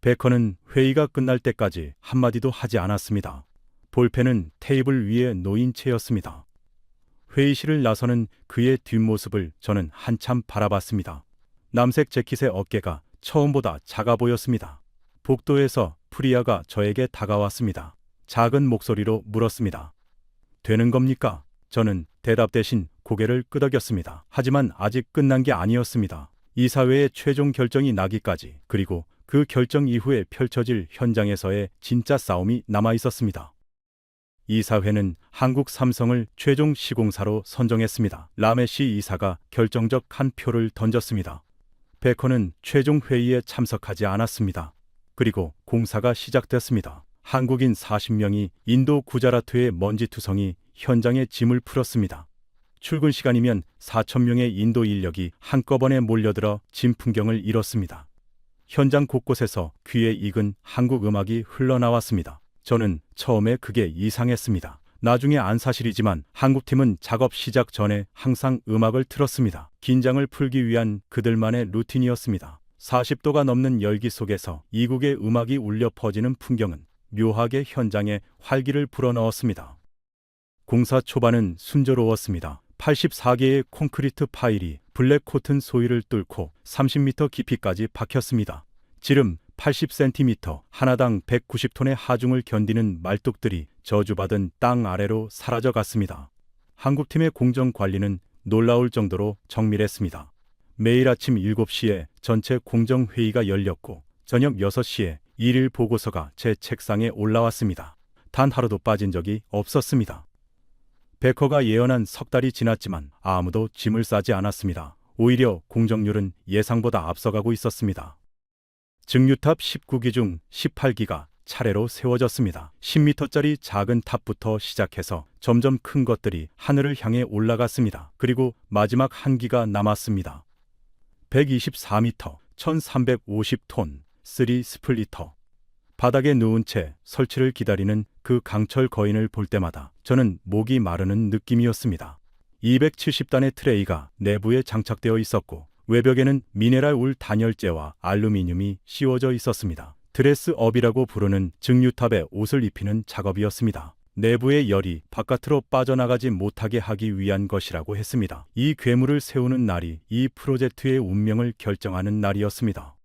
베커는 회의가 끝날 때까지 한마디도 하지 않았습니다. 볼펜은 테이블 위에 놓인 채였습니다. 회의실을 나서는 그의 뒷모습을 저는 한참 바라봤습니다. 남색 재킷의 어깨가 처음보다 작아 보였습니다. 복도에서 프리아가 저에게 다가왔습니다. 작은 목소리로 물었습니다. 되는 겁니까? 저는 대답 대신 고개를 끄덕였습니다. 하지만 아직 끝난 게 아니었습니다. 이사회의 최종 결정이 나기까지, 그리고 그 결정 이후에 펼쳐질 현장에서의 진짜 싸움이 남아 있었습니다. 이사회는 한국 삼성을 최종 시공사로 선정했습니다. 라메시 이사가 결정적 한 표를 던졌습니다. 베커는 최종 회의에 참석하지 않았습니다. 그리고 공사가 시작됐습니다. 한국인 40명이 인도 구자라트의 먼지투성이 현장에 짐을 풀었습니다. 출근 시간이면 4,000명의 인도 인력이 한꺼번에 몰려들어 짐 풍경을 이뤘습니다. 현장 곳곳에서 귀에 익은 한국 음악이 흘러나왔습니다. 저는 처음에 그게 이상했습니다. 나중에 안 사실이지만 한국팀은 작업 시작 전에 항상 음악을 틀었습니다. 긴장을 풀기 위한 그들만의 루틴이었습니다. 40도가 넘는 열기 속에서 이국의 음악이 울려 퍼지는 풍경은 묘하게 현장에 활기를 불어넣었습니다. 공사 초반은 순조로웠습니다. 84개의 콘크리트 파일이 블랙 코튼 소일을 뚫고 30m 깊이까지 박혔습니다. 지름 80cm, 하나당 190톤의 하중을 견디는 말뚝들이 저주받은 땅 아래로 사라져갔습니다. 한국팀의 공정 관리는 놀라울 정도로 정밀했습니다. 매일 아침 7시에 전체 공정회의가 열렸고 저녁 6시에 일일 보고서가 제 책상에 올라왔습니다. 단 하루도 빠진 적이 없었습니다. 베커가 예언한 석 달이 지났지만 아무도 짐을 싸지 않았습니다. 오히려 공정률은 예상보다 앞서가고 있었습니다. 증류탑 19기 중 18기가 차례로 세워졌습니다. 10m짜리 작은 탑부터 시작해서 점점 큰 것들이 하늘을 향해 올라갔습니다. 그리고 마지막 한 기가 남았습니다. 124m, 1350톤, 3 스플리터. 바닥에 누운 채 설치를 기다리는 그 강철 거인을 볼 때마다 저는 목이 마르는 느낌이었습니다. 270단의 트레이가 내부에 장착되어 있었고 외벽에는 미네랄 울 단열재와 알루미늄이 씌워져 있었습니다. 드레스업이라고 부르는 증류탑에 옷을 입히는 작업이었습니다. 내부의 열이 바깥으로 빠져나가지 못하게 하기 위한 것이라고 했습니다. 이 괴물을 세우는 날이 이 프로젝트의 운명을 결정하는 날이었습니다.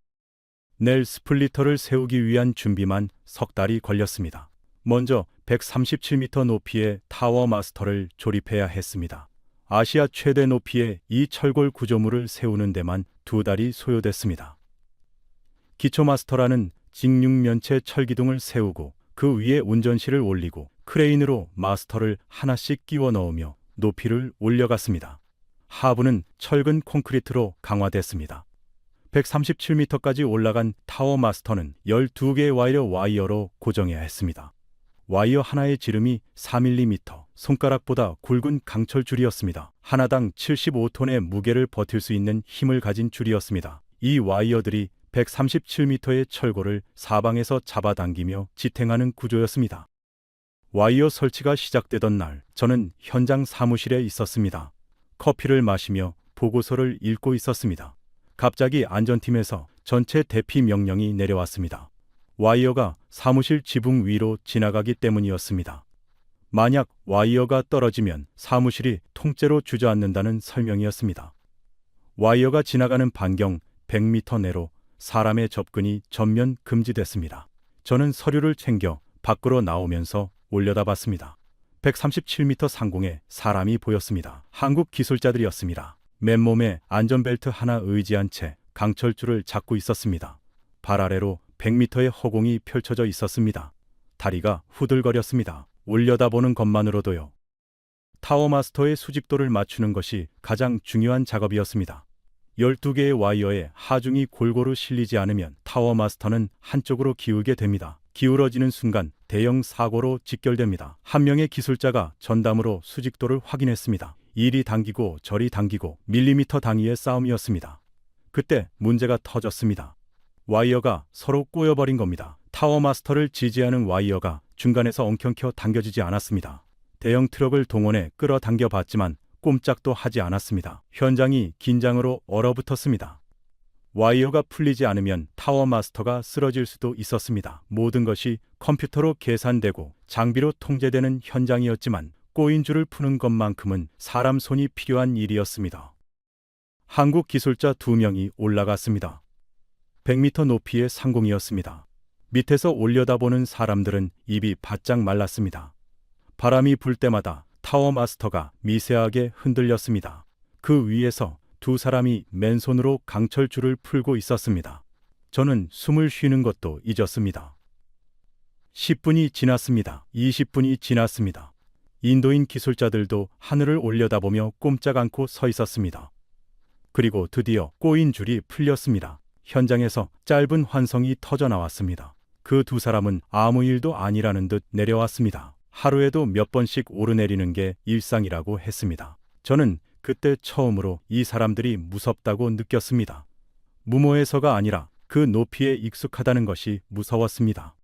넬 스플리터를 세우기 위한 준비만 석 달이 걸렸습니다. 먼저 137m 높이의 타워 마스터를 조립해야 했습니다. 아시아 최대 높이의 이 철골 구조물을 세우는 데만 2달이 소요됐습니다. 기초 마스터라는 직육면체 철기둥을 세우고 그 위에 운전실을 올리고 크레인으로 마스터를 하나씩 끼워 넣으며 높이를 올려갔습니다. 하부는 철근 콘크리트로 강화됐습니다. 137m까지 올라간 타워 마스터는 12개의 와이어로 고정해야 했습니다. 와이어 하나의 지름이 4mm, 손가락보다 굵은 강철 줄이었습니다. 하나당 75톤의 무게를 버틸 수 있는 힘을 가진 줄이었습니다. 이 와이어들이 137m의 철골을 사방에서 잡아당기며 지탱하는 구조였습니다. 와이어 설치가 시작되던 날, 저는 현장 사무실에 있었습니다. 커피를 마시며 보고서를 읽고 있었습니다. 갑자기 안전팀에서 전체 대피 명령이 내려왔습니다. 와이어가 사무실 지붕 위로 지나가기 때문이었습니다. 만약 와이어가 떨어지면 사무실이 통째로 주저앉는다는 설명이었습니다. 와이어가 지나가는 반경 100m 내로 사람의 접근이 전면 금지됐습니다. 저는 서류를 챙겨 밖으로 나오면서 올려다봤습니다. 137m 상공에 사람이 보였습니다. 한국 기술자들이었습니다. 맨몸에 안전벨트 하나 의지한 채 강철줄을 잡고 있었습니다. 발 아래로 100m의 허공이 펼쳐져 있었습니다. 다리가 후들거렸습니다. 올려다보는 것만으로도요. 타워 마스터의 수직도를 맞추는 것이 가장 중요한 작업이었습니다. 12개의 와이어에 하중이 골고루 실리지 않으면 타워 마스터는 한쪽으로 기울게 됩니다. 기울어지는 순간 대형 사고로 직결됩니다. 한 명의 기술자가 전담으로 수직도를 확인했습니다. 이리 당기고 저리 당기고 밀리미터 단위의 싸움이었습니다. 그때 문제가 터졌습니다. 와이어가 서로 꼬여버린 겁니다. 타워 마스터를 지지하는 와이어가 중간에서 엉켜켜 당겨지지 않았습니다. 대형 트럭을 동원해 끌어당겨 봤지만 꼼짝도 하지 않았습니다. 현장이 긴장으로 얼어붙었습니다. 와이어가 풀리지 않으면 타워 마스터가 쓰러질 수도 있었습니다. 모든 것이 컴퓨터로 계산되고 장비로 통제되는 현장이었지만 꼬인 줄을 푸는 것만큼은 사람 손이 필요한 일이었습니다. 한국 기술자 2명이 올라갔습니다. 100m 높이의 상공이었습니다. 밑에서 올려다보는 사람들은 입이 바짝 말랐습니다. 바람이 불 때마다 타워 마스터가 미세하게 흔들렸습니다. 그 위에서 2 사람이 맨손으로 강철줄을 풀고 있었습니다. 저는 숨을 쉬는 것도 잊었습니다. 10분이 지났습니다. 20분이 지났습니다. 인도인 기술자들도 하늘을 올려다보며 꼼짝 않고 서 있었습니다. 그리고 드디어 꼬인 줄이 풀렸습니다. 현장에서 짧은 환성이 터져 나왔습니다. 그 2 사람은 아무 일도 아니라는 듯 내려왔습니다. 하루에도 몇 번씩 오르내리는 게 일상이라고 했습니다. 저는 그때 처음으로 이 사람들이 무섭다고 느꼈습니다. 무모해서가 아니라 그 높이에 익숙하다는 것이 무서웠습니다.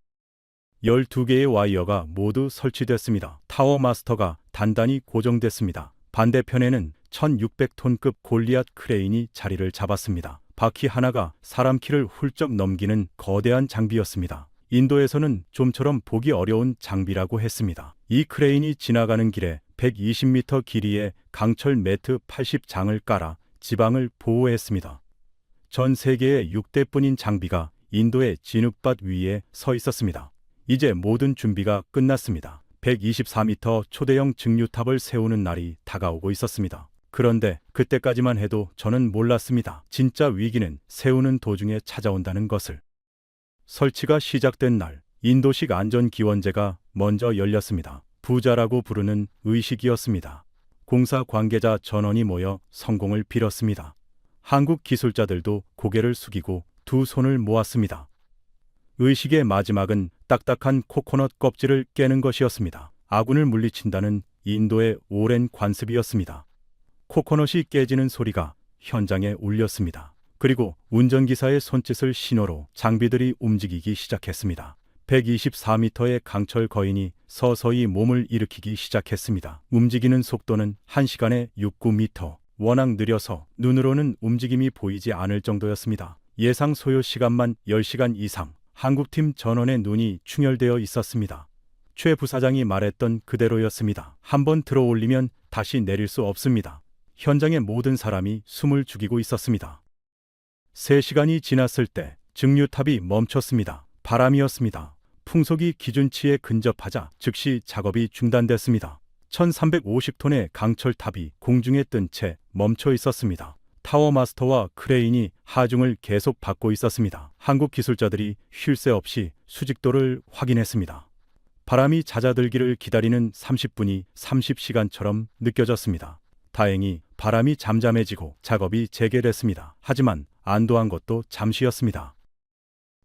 12개의 와이어가 모두 설치됐습니다. 타워 마스터가 단단히 고정됐습니다. 반대편에는 1600톤급 골리앗 크레인이 자리를 잡았습니다. 바퀴 하나가 사람 키를 훌쩍 넘기는 거대한 장비였습니다. 인도에서는 좀처럼 보기 어려운 장비라고 했습니다. 이 크레인이 지나가는 길에 120m 길이의 강철 매트 80장을 깔아 지방을 보호했습니다. 전 세계의 6대뿐인 장비가 인도의 진흙밭 위에 서 있었습니다. 이제 모든 준비가 끝났습니다. 124m 초대형 증류탑을 세우는 날이 다가오고 있었습니다. 그런데 그때까지만 해도 저는 몰랐습니다. 진짜 위기는 세우는 도중에 찾아온다는 것을. 설치가 시작된 날, 인도식 안전기원제가 먼저 열렸습니다. 부자라고 부르는 의식이었습니다. 공사 관계자 전원이 모여 성공을 빌었습니다. 한국 기술자들도 고개를 숙이고 두 손을 모았습니다. 의식의 마지막은 딱딱한 코코넛 껍질을 깨는 것이었습니다. 아군을 물리친다는 인도의 오랜 관습이었습니다. 코코넛이 깨지는 소리가 현장에 울렸습니다. 그리고 운전기사의 손짓을 신호로 장비들이 움직이기 시작했습니다. 124m의 강철 거인이 서서히 몸을 일으키기 시작했습니다. 움직이는 속도는 1시간에 69m. 워낙 느려서 눈으로는 움직임이 보이지 않을 정도였습니다. 예상 소요 시간만 10시간 이상. 한국팀 전원의 눈이 충혈되어 있었습니다. 최 부사장이 말했던 그대로였습니다. 한번 들어올리면 다시 내릴 수 없습니다. 현장의 모든 사람이 숨을 죽이고 있었습니다. 3시간이 지났을 때 증류탑이 멈췄습니다. 바람이었습니다. 풍속이 기준치에 근접하자 즉시 작업이 중단됐습니다. 1350톤의 강철탑이 공중에 뜬 채 멈춰 있었습니다. 타워 마스터와 크레인이 하중을 계속 받고 있었습니다. 한국 기술자들이 쉴 새 없이 수직도를 확인했습니다. 바람이 잦아들기를 기다리는 30분이 30시간처럼 느껴졌습니다. 다행히 바람이 잠잠해지고 작업이 재개됐습니다. 하지만 안도한 것도 잠시였습니다.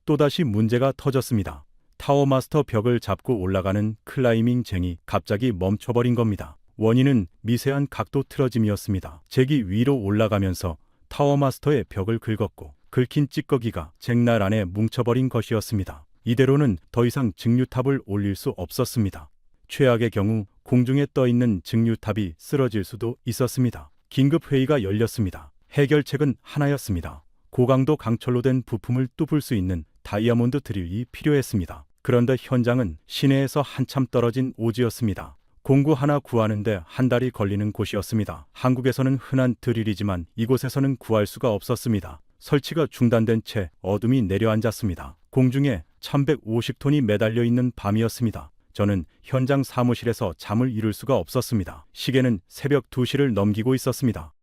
또다시 문제가 터졌습니다. 타워 마스터 벽을 잡고 올라가는 클라이밍 쟁이 갑자기 멈춰버린 겁니다. 원인은 미세한 각도 틀어짐이었습니다. 잭이 위로 올라가면서 타워 마스터의 벽을 긁었고 긁힌 찌꺼기가 잭날 안에 뭉쳐버린 것이었습니다. 이대로는 더 이상 증류탑을 올릴 수 없었습니다. 최악의 경우 공중에 떠 있는 증류탑이 쓰러질 수도 있었습니다. 긴급 회의가 열렸습니다. 해결책은 하나였습니다. 고강도 강철로 된 부품을 뚫을 수 있는 다이아몬드 드릴이 필요했습니다. 그런데 현장은 시내에서 한참 떨어진 오지였습니다. 공구 하나 구하는데 한 달이 걸리는 곳이었습니다. 한국에서는 흔한 드릴이지만 이곳에서는 구할 수가 없었습니다. 설치가 중단된 채 어둠이 내려앉았습니다. 공중에 1150톤이 매달려 있는 밤이었습니다. 저는 현장 사무실에서 잠을 이룰 수가 없었습니다. 시계는 새벽 2시를 넘기고 있었습니다.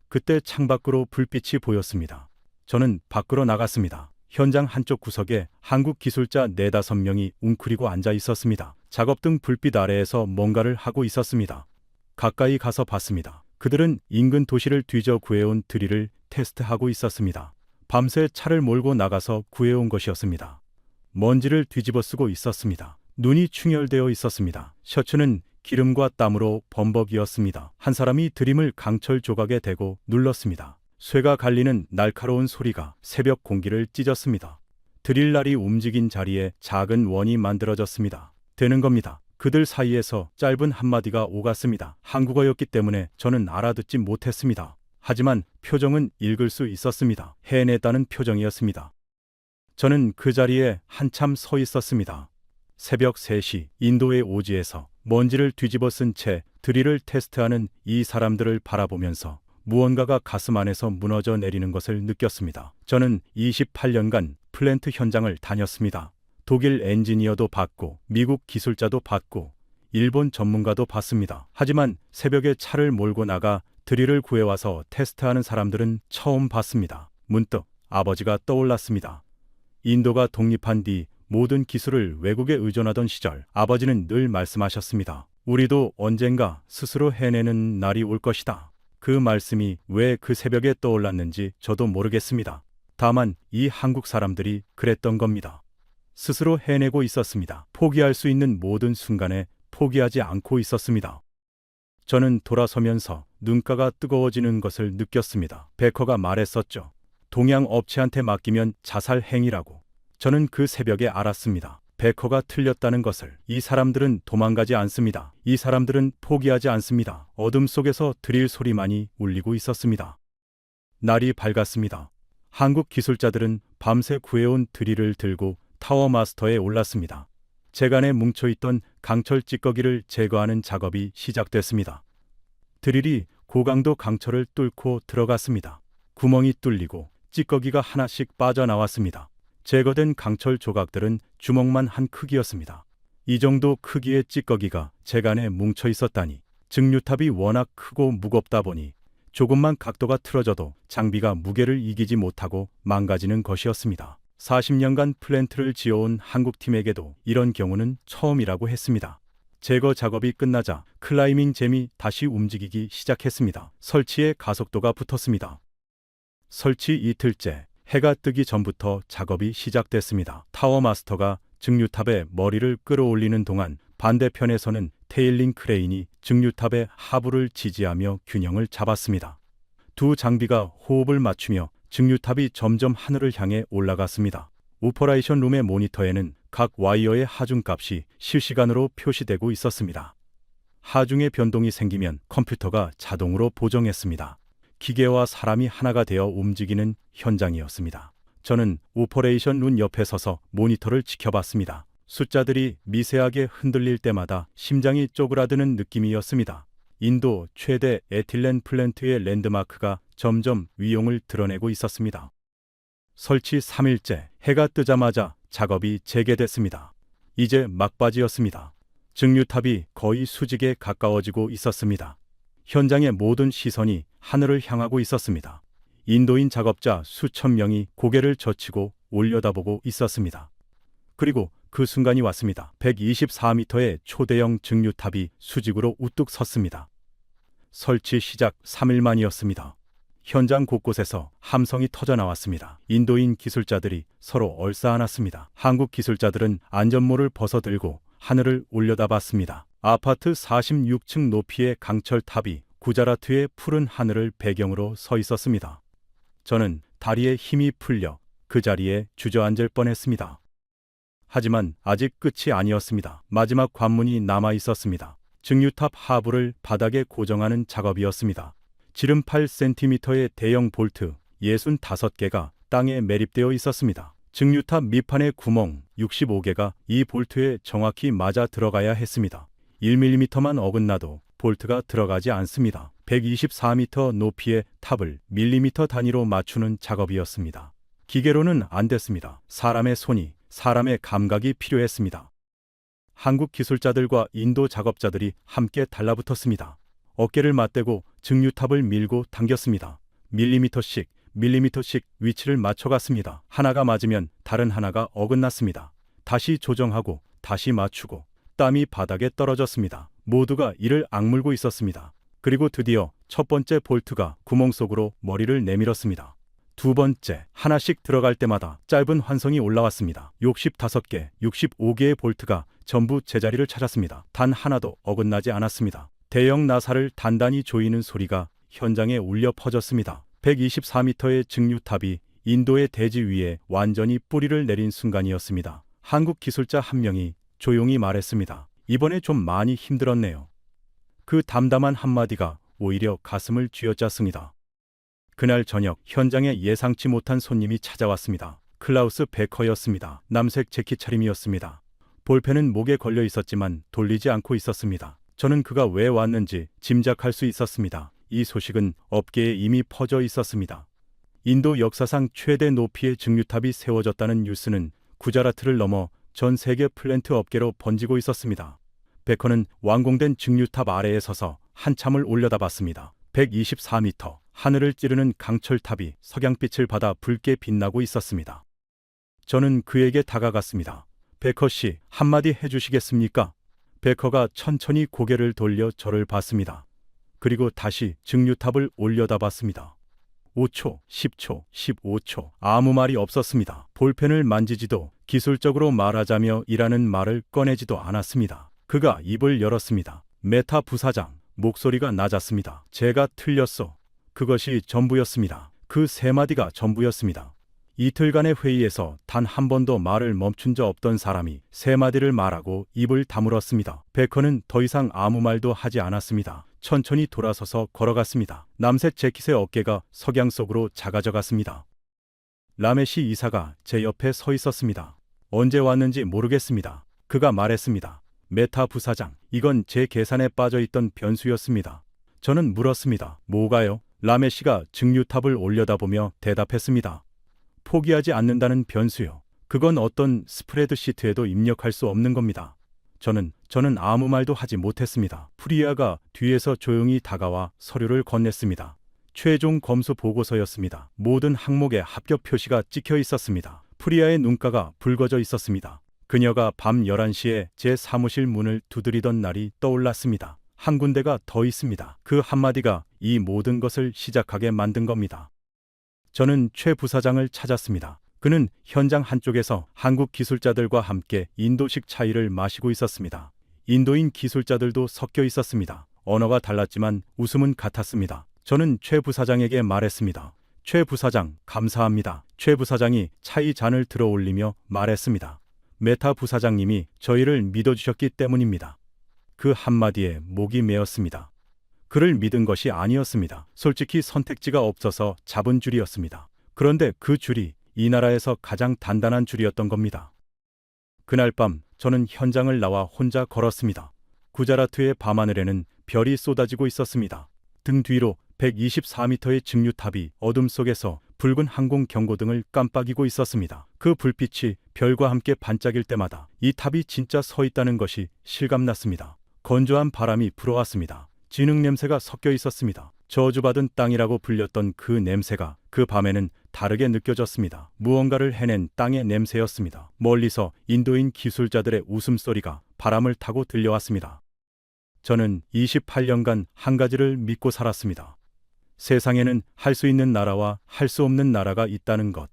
그때 창밖으로 불빛이 보였습니다. 저는 밖으로 나갔습니다. 현장 한쪽 구석에 한국 기술자 4-5명이 웅크리고 앉아 있었습니다. 작업등 불빛 아래에서 뭔가를 하고 있었습니다. 가까이 가서 봤습니다. 그들은 인근 도시를 뒤져 구해온 드릴을 테스트하고 있었습니다. 밤새 차를 몰고 나가서 구해온 것이었습니다. 먼지를 뒤집어 쓰고 있었습니다. 눈이 충혈되어 있었습니다. 셔츠는 기름과 땀으로 범벅이었습니다. 한 사람이 드림을 강철 조각에 대고 눌렀습니다. 쇠가 갈리는 날카로운 소리가 새벽 공기를 찢었습니다. 드릴날이 움직인 자리에 작은 원이 만들어졌습니다. 되는 겁니다. 그들 사이에서 짧은 한마디가 오갔습니다. 한국어였기 때문에 저는 알아듣지 못했습니다. 하지만 표정은 읽을 수 있었습니다. 해냈다는 표정이었습니다. 저는 그 자리에 한참 서 있었습니다. 새벽 3시 인도의 오지에서 먼지를 뒤집어 쓴 채 드릴을 테스트하는 이 사람들을 바라보면서 무언가가 가슴 안에서 무너져 내리는 것을 느꼈습니다. 저는 28년간 플랜트 현장을 다녔습니다. 독일 엔지니어도 봤고 미국 기술자도 봤고 일본 전문가도 봤습니다. 하지만 새벽에 차를 몰고 나가 드릴을 구해와서 테스트하는 사람들은 처음 봤습니다. 문득 아버지가 떠올랐습니다. 인도가 독립한 뒤 모든 기술을 외국에 의존하던 시절 아버지는 늘 말씀하셨습니다. 우리도 언젠가 스스로 해내는 날이 올 것이다. 그 말씀이 왜 그 새벽에 떠올랐는지 저도 모르겠습니다. 다만 이 한국 사람들이 그랬던 겁니다. 스스로 해내고 있었습니다. 포기할 수 있는 모든 순간에 포기하지 않고 있었습니다. 저는 돌아서면서 눈가가 뜨거워지는 것을 느꼈습니다. 베커가 말했었죠. 동양 업체한테 맡기면 자살 행위라고. 저는 그 새벽에 알았습니다. 베커가 틀렸다는 것을. 이 사람들은 도망가지 않습니다. 이 사람들은 포기하지 않습니다. 어둠 속에서 드릴 소리만이 울리고 있었습니다. 날이 밝았습니다. 한국 기술자들은 밤새 구해온 드릴을 들고 타워 마스터에 올랐습니다. 재간에 뭉쳐있던 강철 찌꺼기를 제거하는 작업이 시작됐습니다. 드릴이 고강도 강철을 뚫고 들어갔습니다. 구멍이 뚫리고 찌꺼기가 하나씩 빠져나왔습니다. 제거된 강철 조각들은 주먹만 한 크기였습니다. 이 정도 크기의 찌꺼기가 재간에 뭉쳐 있었다니. 증류탑이 워낙 크고 무겁다 보니 조금만 각도가 틀어져도 장비가 무게를 이기지 못하고 망가지는 것이었습니다. 40년간 플랜트를 지어온 한국팀에게도 이런 경우는 처음이라고 했습니다. 제거 작업이 끝나자 클라이밍 잼이 다시 움직이기 시작했습니다. 설치에 가속도가 붙었습니다. 설치 이틀째, 해가 뜨기 전부터 작업이 시작됐습니다. 타워 마스터가 증류탑에 머리를 끌어올리는 동안 반대편에서는 테일링 크레인이 증류탑의 하부를 지지하며 균형을 잡았습니다. 두 장비가 호흡을 맞추며 증류탑이 점점 하늘을 향해 올라갔습니다. 오퍼레이션 룸의 모니터에는 각 와이어의 하중값이 실시간으로 표시되고 있었습니다. 하중의 변동이 생기면 컴퓨터가 자동으로 보정했습니다. 기계와 사람이 하나가 되어 움직이는 현장이었습니다. 저는 오퍼레이션 룸 옆에 서서 모니터를 지켜봤습니다. 숫자들이 미세하게 흔들릴 때마다 심장이 쪼그라드는 느낌이었습니다. 인도 최대 에틸렌 플랜트의 랜드마크가 점점 위용을 드러내고 있었습니다. 설치 3일째, 해가 뜨자마자 작업이 재개됐습니다. 이제 막바지였습니다. 증류탑이 거의 수직에 가까워지고 있었습니다. 현장의 모든 시선이 하늘을 향하고 있었습니다. 인도인 작업자 수천 명이 고개를 젖히고 올려다보고 있었습니다. 그리고 그 순간이 왔습니다. 124m의 초대형 증류탑이 수직으로 우뚝 섰습니다. 설치 시작 3일 만이었습니다. 현장 곳곳에서 함성이 터져나왔습니다. 인도인 기술자들이 서로 얼싸안았습니다. 한국 기술자들은 안전모를 벗어들고 하늘을 올려다봤습니다. 아파트 46층 높이의 강철탑이 구자라트의 푸른 하늘을 배경으로 서 있었습니다. 저는 다리에 힘이 풀려 그 자리에 주저앉을 뻔했습니다. 하지만 아직 끝이 아니었습니다. 마지막 관문이 남아 있었습니다. 증류탑 하부를 바닥에 고정하는 작업이었습니다. 지름 8cm의 대형 볼트 65개가 땅에 매립되어 있었습니다. 증류탑 밑판의 구멍 65개가 이 볼트에 정확히 맞아 들어가야 했습니다. 1mm만 어긋나도 볼트가 들어가지 않습니다. 124m 높이의 탑을 밀리미터 단위로 맞추는 작업이었습니다. 기계로는 안 됐습니다. 사람의 손이, 사람의 감각이 필요했습니다. 한국 기술자들과 인도 작업자들이 함께 달라붙었습니다. 어깨를 맞대고 증류탑을 밀고 당겼습니다. 밀리미터씩 위치를 맞춰갔습니다. 하나가 맞으면 다른 하나가 어긋났습니다. 다시 조정하고 다시 맞추고 땀이 바닥에 떨어졌습니다. 모두가 이를 악물고 있었습니다. 그리고 드디어 첫 번째 볼트가 구멍 속으로 머리를 내밀었습니다. 두 번째, 하나씩 들어갈 때마다 짧은 환성이 올라왔습니다. 65개, 65개의 볼트가 전부 제자리를 찾았습니다. 단 하나도 어긋나지 않았습니다. 대형 나사를 단단히 조이는 소리가 현장에 울려 퍼졌습니다. 124m의 증류탑이 인도의 대지 위에 완전히 뿌리를 내린 순간이었습니다. 한국 기술자 한 명이 조용히 말했습니다. 이번에 좀 많이 힘들었네요. 그 담담한 한마디가 오히려 가슴을 쥐어짰습니다. 그날 저녁 현장에 예상치 못한 손님이 찾아왔습니다. 클라우스 베커였습니다. 남색 재킷 차림이었습니다. 볼펜은 목에 걸려 있었지만 돌리지 않고 있었습니다. 저는 그가 왜 왔는지 짐작할 수 있었습니다. 이 소식은 업계에 이미 퍼져 있었습니다. 인도 역사상 최대 높이의 증류탑이 세워졌다는 뉴스는 구자라트를 넘어 전 세계 플랜트 업계로 번지고 있었습니다. 베커는 완공된 증류탑 아래에 서서 한참을 올려다봤습니다. 124m, 하늘을 찌르는 강철탑이 석양빛을 받아 붉게 빛나고 있었습니다. 저는 그에게 다가갔습니다. 베커 씨, 한마디 해주시겠습니까? 베커가 천천히 고개를 돌려 저를 봤습니다. 그리고 다시 증류탑을 올려다봤습니다. 5초, 10초, 15초, 아무 말이 없었습니다. 볼펜을 만지지도 기술적으로 말하자며 이라는 말을 꺼내지도 않았습니다. 그가 입을 열었습니다. 메타 부사장, 목소리가 낮았습니다. 제가 틀렸어. 그것이 전부였습니다. 그 세 마디가 전부였습니다. 이틀간의 회의에서 단 한 번도 말을 멈춘 적 없던 사람이 세 마디를 말하고 입을 다물었습니다. 베커는 더 이상 아무 말도 하지 않았습니다. 천천히 돌아서서 걸어갔습니다. 남색 재킷의 어깨가 석양 속으로 작아져 갔습니다. 라메시 이사가 제 옆에 서 있었습니다. 언제 왔는지 모르겠습니다. 그가 말했습니다. 메타 부사장, 이건 제 계산에 빠져있던 변수였습니다. 저는 물었습니다. 뭐가요? 라메시가 증류탑을 올려다보며 대답했습니다. 포기하지 않는다는 변수요. 그건 어떤 스프레드시트에도 입력할 수 없는 겁니다. 저는 아무 말도 하지 못했습니다. 프리아가 뒤에서 조용히 다가와 서류를 건넸습니다. 최종 검수 보고서였습니다. 모든 항목에 합격 표시가 찍혀 있었습니다. 프리아의 눈가가 붉어져 있었습니다. 그녀가 밤 11시에 제 사무실 문을 두드리던 날이 떠올랐습니다. 한 군데가 더 있습니다. 그 한마디가 이 모든 것을 시작하게 만든 겁니다. 저는 최 부사장을 찾았습니다. 그는 현장 한쪽에서 한국 기술자들과 함께 인도식 차이를 마시고 있었습니다. 인도인 기술자들도 섞여 있었습니다. 언어가 달랐지만 웃음은 같았습니다. 저는 최 부사장에게 말했습니다. 최 부사장, 감사합니다. 최 부사장이 차이 잔을 들어 올리며 말했습니다. 메타 부사장님이 저희를 믿어주셨기 때문입니다. 그 한마디에 목이 메었습니다. 그를 믿은 것이 아니었습니다. 솔직히 선택지가 없어서 잡은 줄이었습니다. 그런데 그 줄이 이 나라에서 가장 단단한 줄이었던 겁니다. 그날 밤 저는 현장을 나와 혼자 걸었습니다. 구자라트의 밤하늘에는 별이 쏟아지고 있었습니다. 등 뒤로 124m의 증류탑이 어둠 속에서 붉은 항공 경고등을 깜빡이고 있었습니다. 그 불빛이 별과 함께 반짝일 때마다 이 탑이 진짜 서 있다는 것이 실감났습니다. 건조한 바람이 불어왔습니다. 진흙 냄새가 섞여 있었습니다. 저주받은 땅이라고 불렸던 그 냄새가 그 밤에는 다르게 느껴졌습니다. 무언가를 해낸 땅의 냄새였습니다. 멀리서 인도인 기술자들의 웃음소리가 바람을 타고 들려왔습니다. 저는 28년간 한 가지를 믿고 살았습니다. 세상에는 할 수 있는 나라와 할 수 없는 나라가 있다는 것.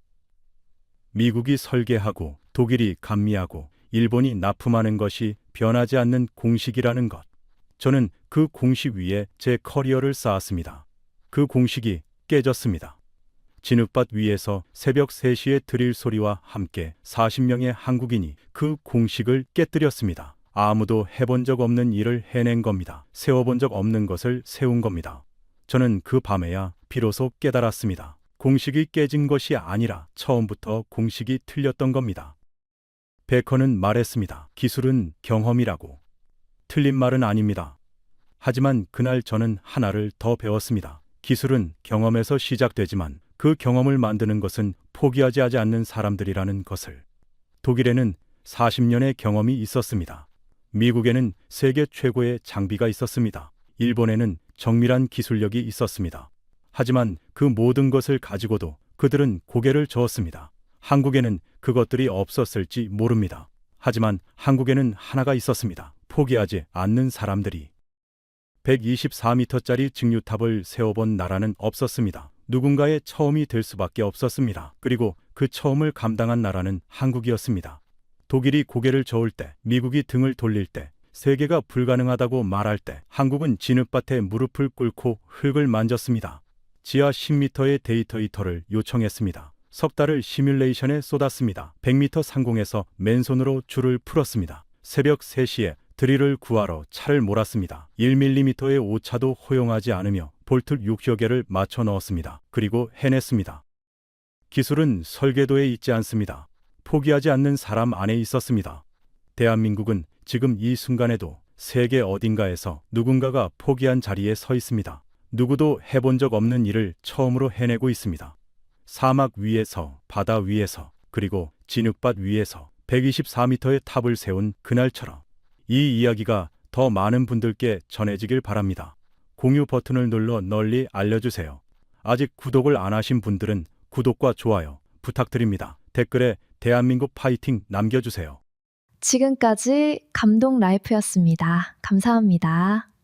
미국이 설계하고 독일이 감미하고 일본이 납품하는 것이 변하지 않는 공식이라는 것. 저는 그 공식 위에 제 커리어를 쌓았습니다. 그 공식이 깨졌습니다. 진흙밭 위에서 새벽 3시의 드릴 소리와 함께 40명의 한국인이 그 공식을 깨뜨렸습니다. 아무도 해본 적 없는 일을 해낸 겁니다. 세워본 적 없는 것을 세운 겁니다. 저는 그 밤에야 비로소 깨달았습니다. 공식이 깨진 것이 아니라 처음부터 공식이 틀렸던 겁니다. 베커는 말했습니다. 기술은 경험이라고. 틀린 말은 아닙니다. 하지만 그날 저는 하나를 더 배웠습니다. 기술은 경험에서 시작되지만 그 경험을 만드는 것은 포기하지 않는 사람들이라는 것을. 독일에는 40년의 경험이 있었습니다. 미국에는 세계 최고의 장비가 있었습니다. 일본에는 정밀한 기술력이 있었습니다. 하지만 그 모든 것을 가지고도 그들은 고개를 저었습니다. 한국에는 그것들이 없었을지 모릅니다. 하지만 한국에는 하나가 있었습니다. 포기하지 않는 사람들이. 124m짜리 증류탑을 세워본 나라는 없었습니다. 누군가의 처음이 될 수밖에 없었습니다. 그리고 그 처음을 감당한 나라는 한국이었습니다. 독일이 고개를 저을 때, 미국이 등을 돌릴 때, 세계가 불가능하다고 말할 때 한국은 진흙밭에 무릎을 꿇고 흙을 만졌습니다. 지하 10m의 데이터 이터를 요청했습니다. 석 달을 시뮬레이션에 쏟았습니다. 100m 상공에서 맨손으로 줄을 풀었습니다. 새벽 3시에 드릴을 구하러 차를 몰았습니다. 1mm의 오차도 허용하지 않으며 볼트 6여 개를 맞춰 넣었습니다. 그리고 해냈습니다. 기술은 설계도에 있지 않습니다. 포기하지 않는 사람 안에 있었습니다. 대한민국은 지금 이 순간에도 세계 어딘가에서 누군가가 포기한 자리에 서 있습니다. 누구도 해본 적 없는 일을 처음으로 해내고 있습니다. 사막 위에서, 바다 위에서, 그리고 진흙밭 위에서 124m의 탑을 세운 그날처럼 이 이야기가 더 많은 분들께 전해지길 바랍니다. 공유 버튼을 눌러 널리 알려주세요. 아직 구독을 안 하신 분들은 구독과 좋아요 부탁드립니다. 댓글에 대한민국 파이팅 남겨주세요. 지금까지 감동 라이프였습니다. 감사합니다.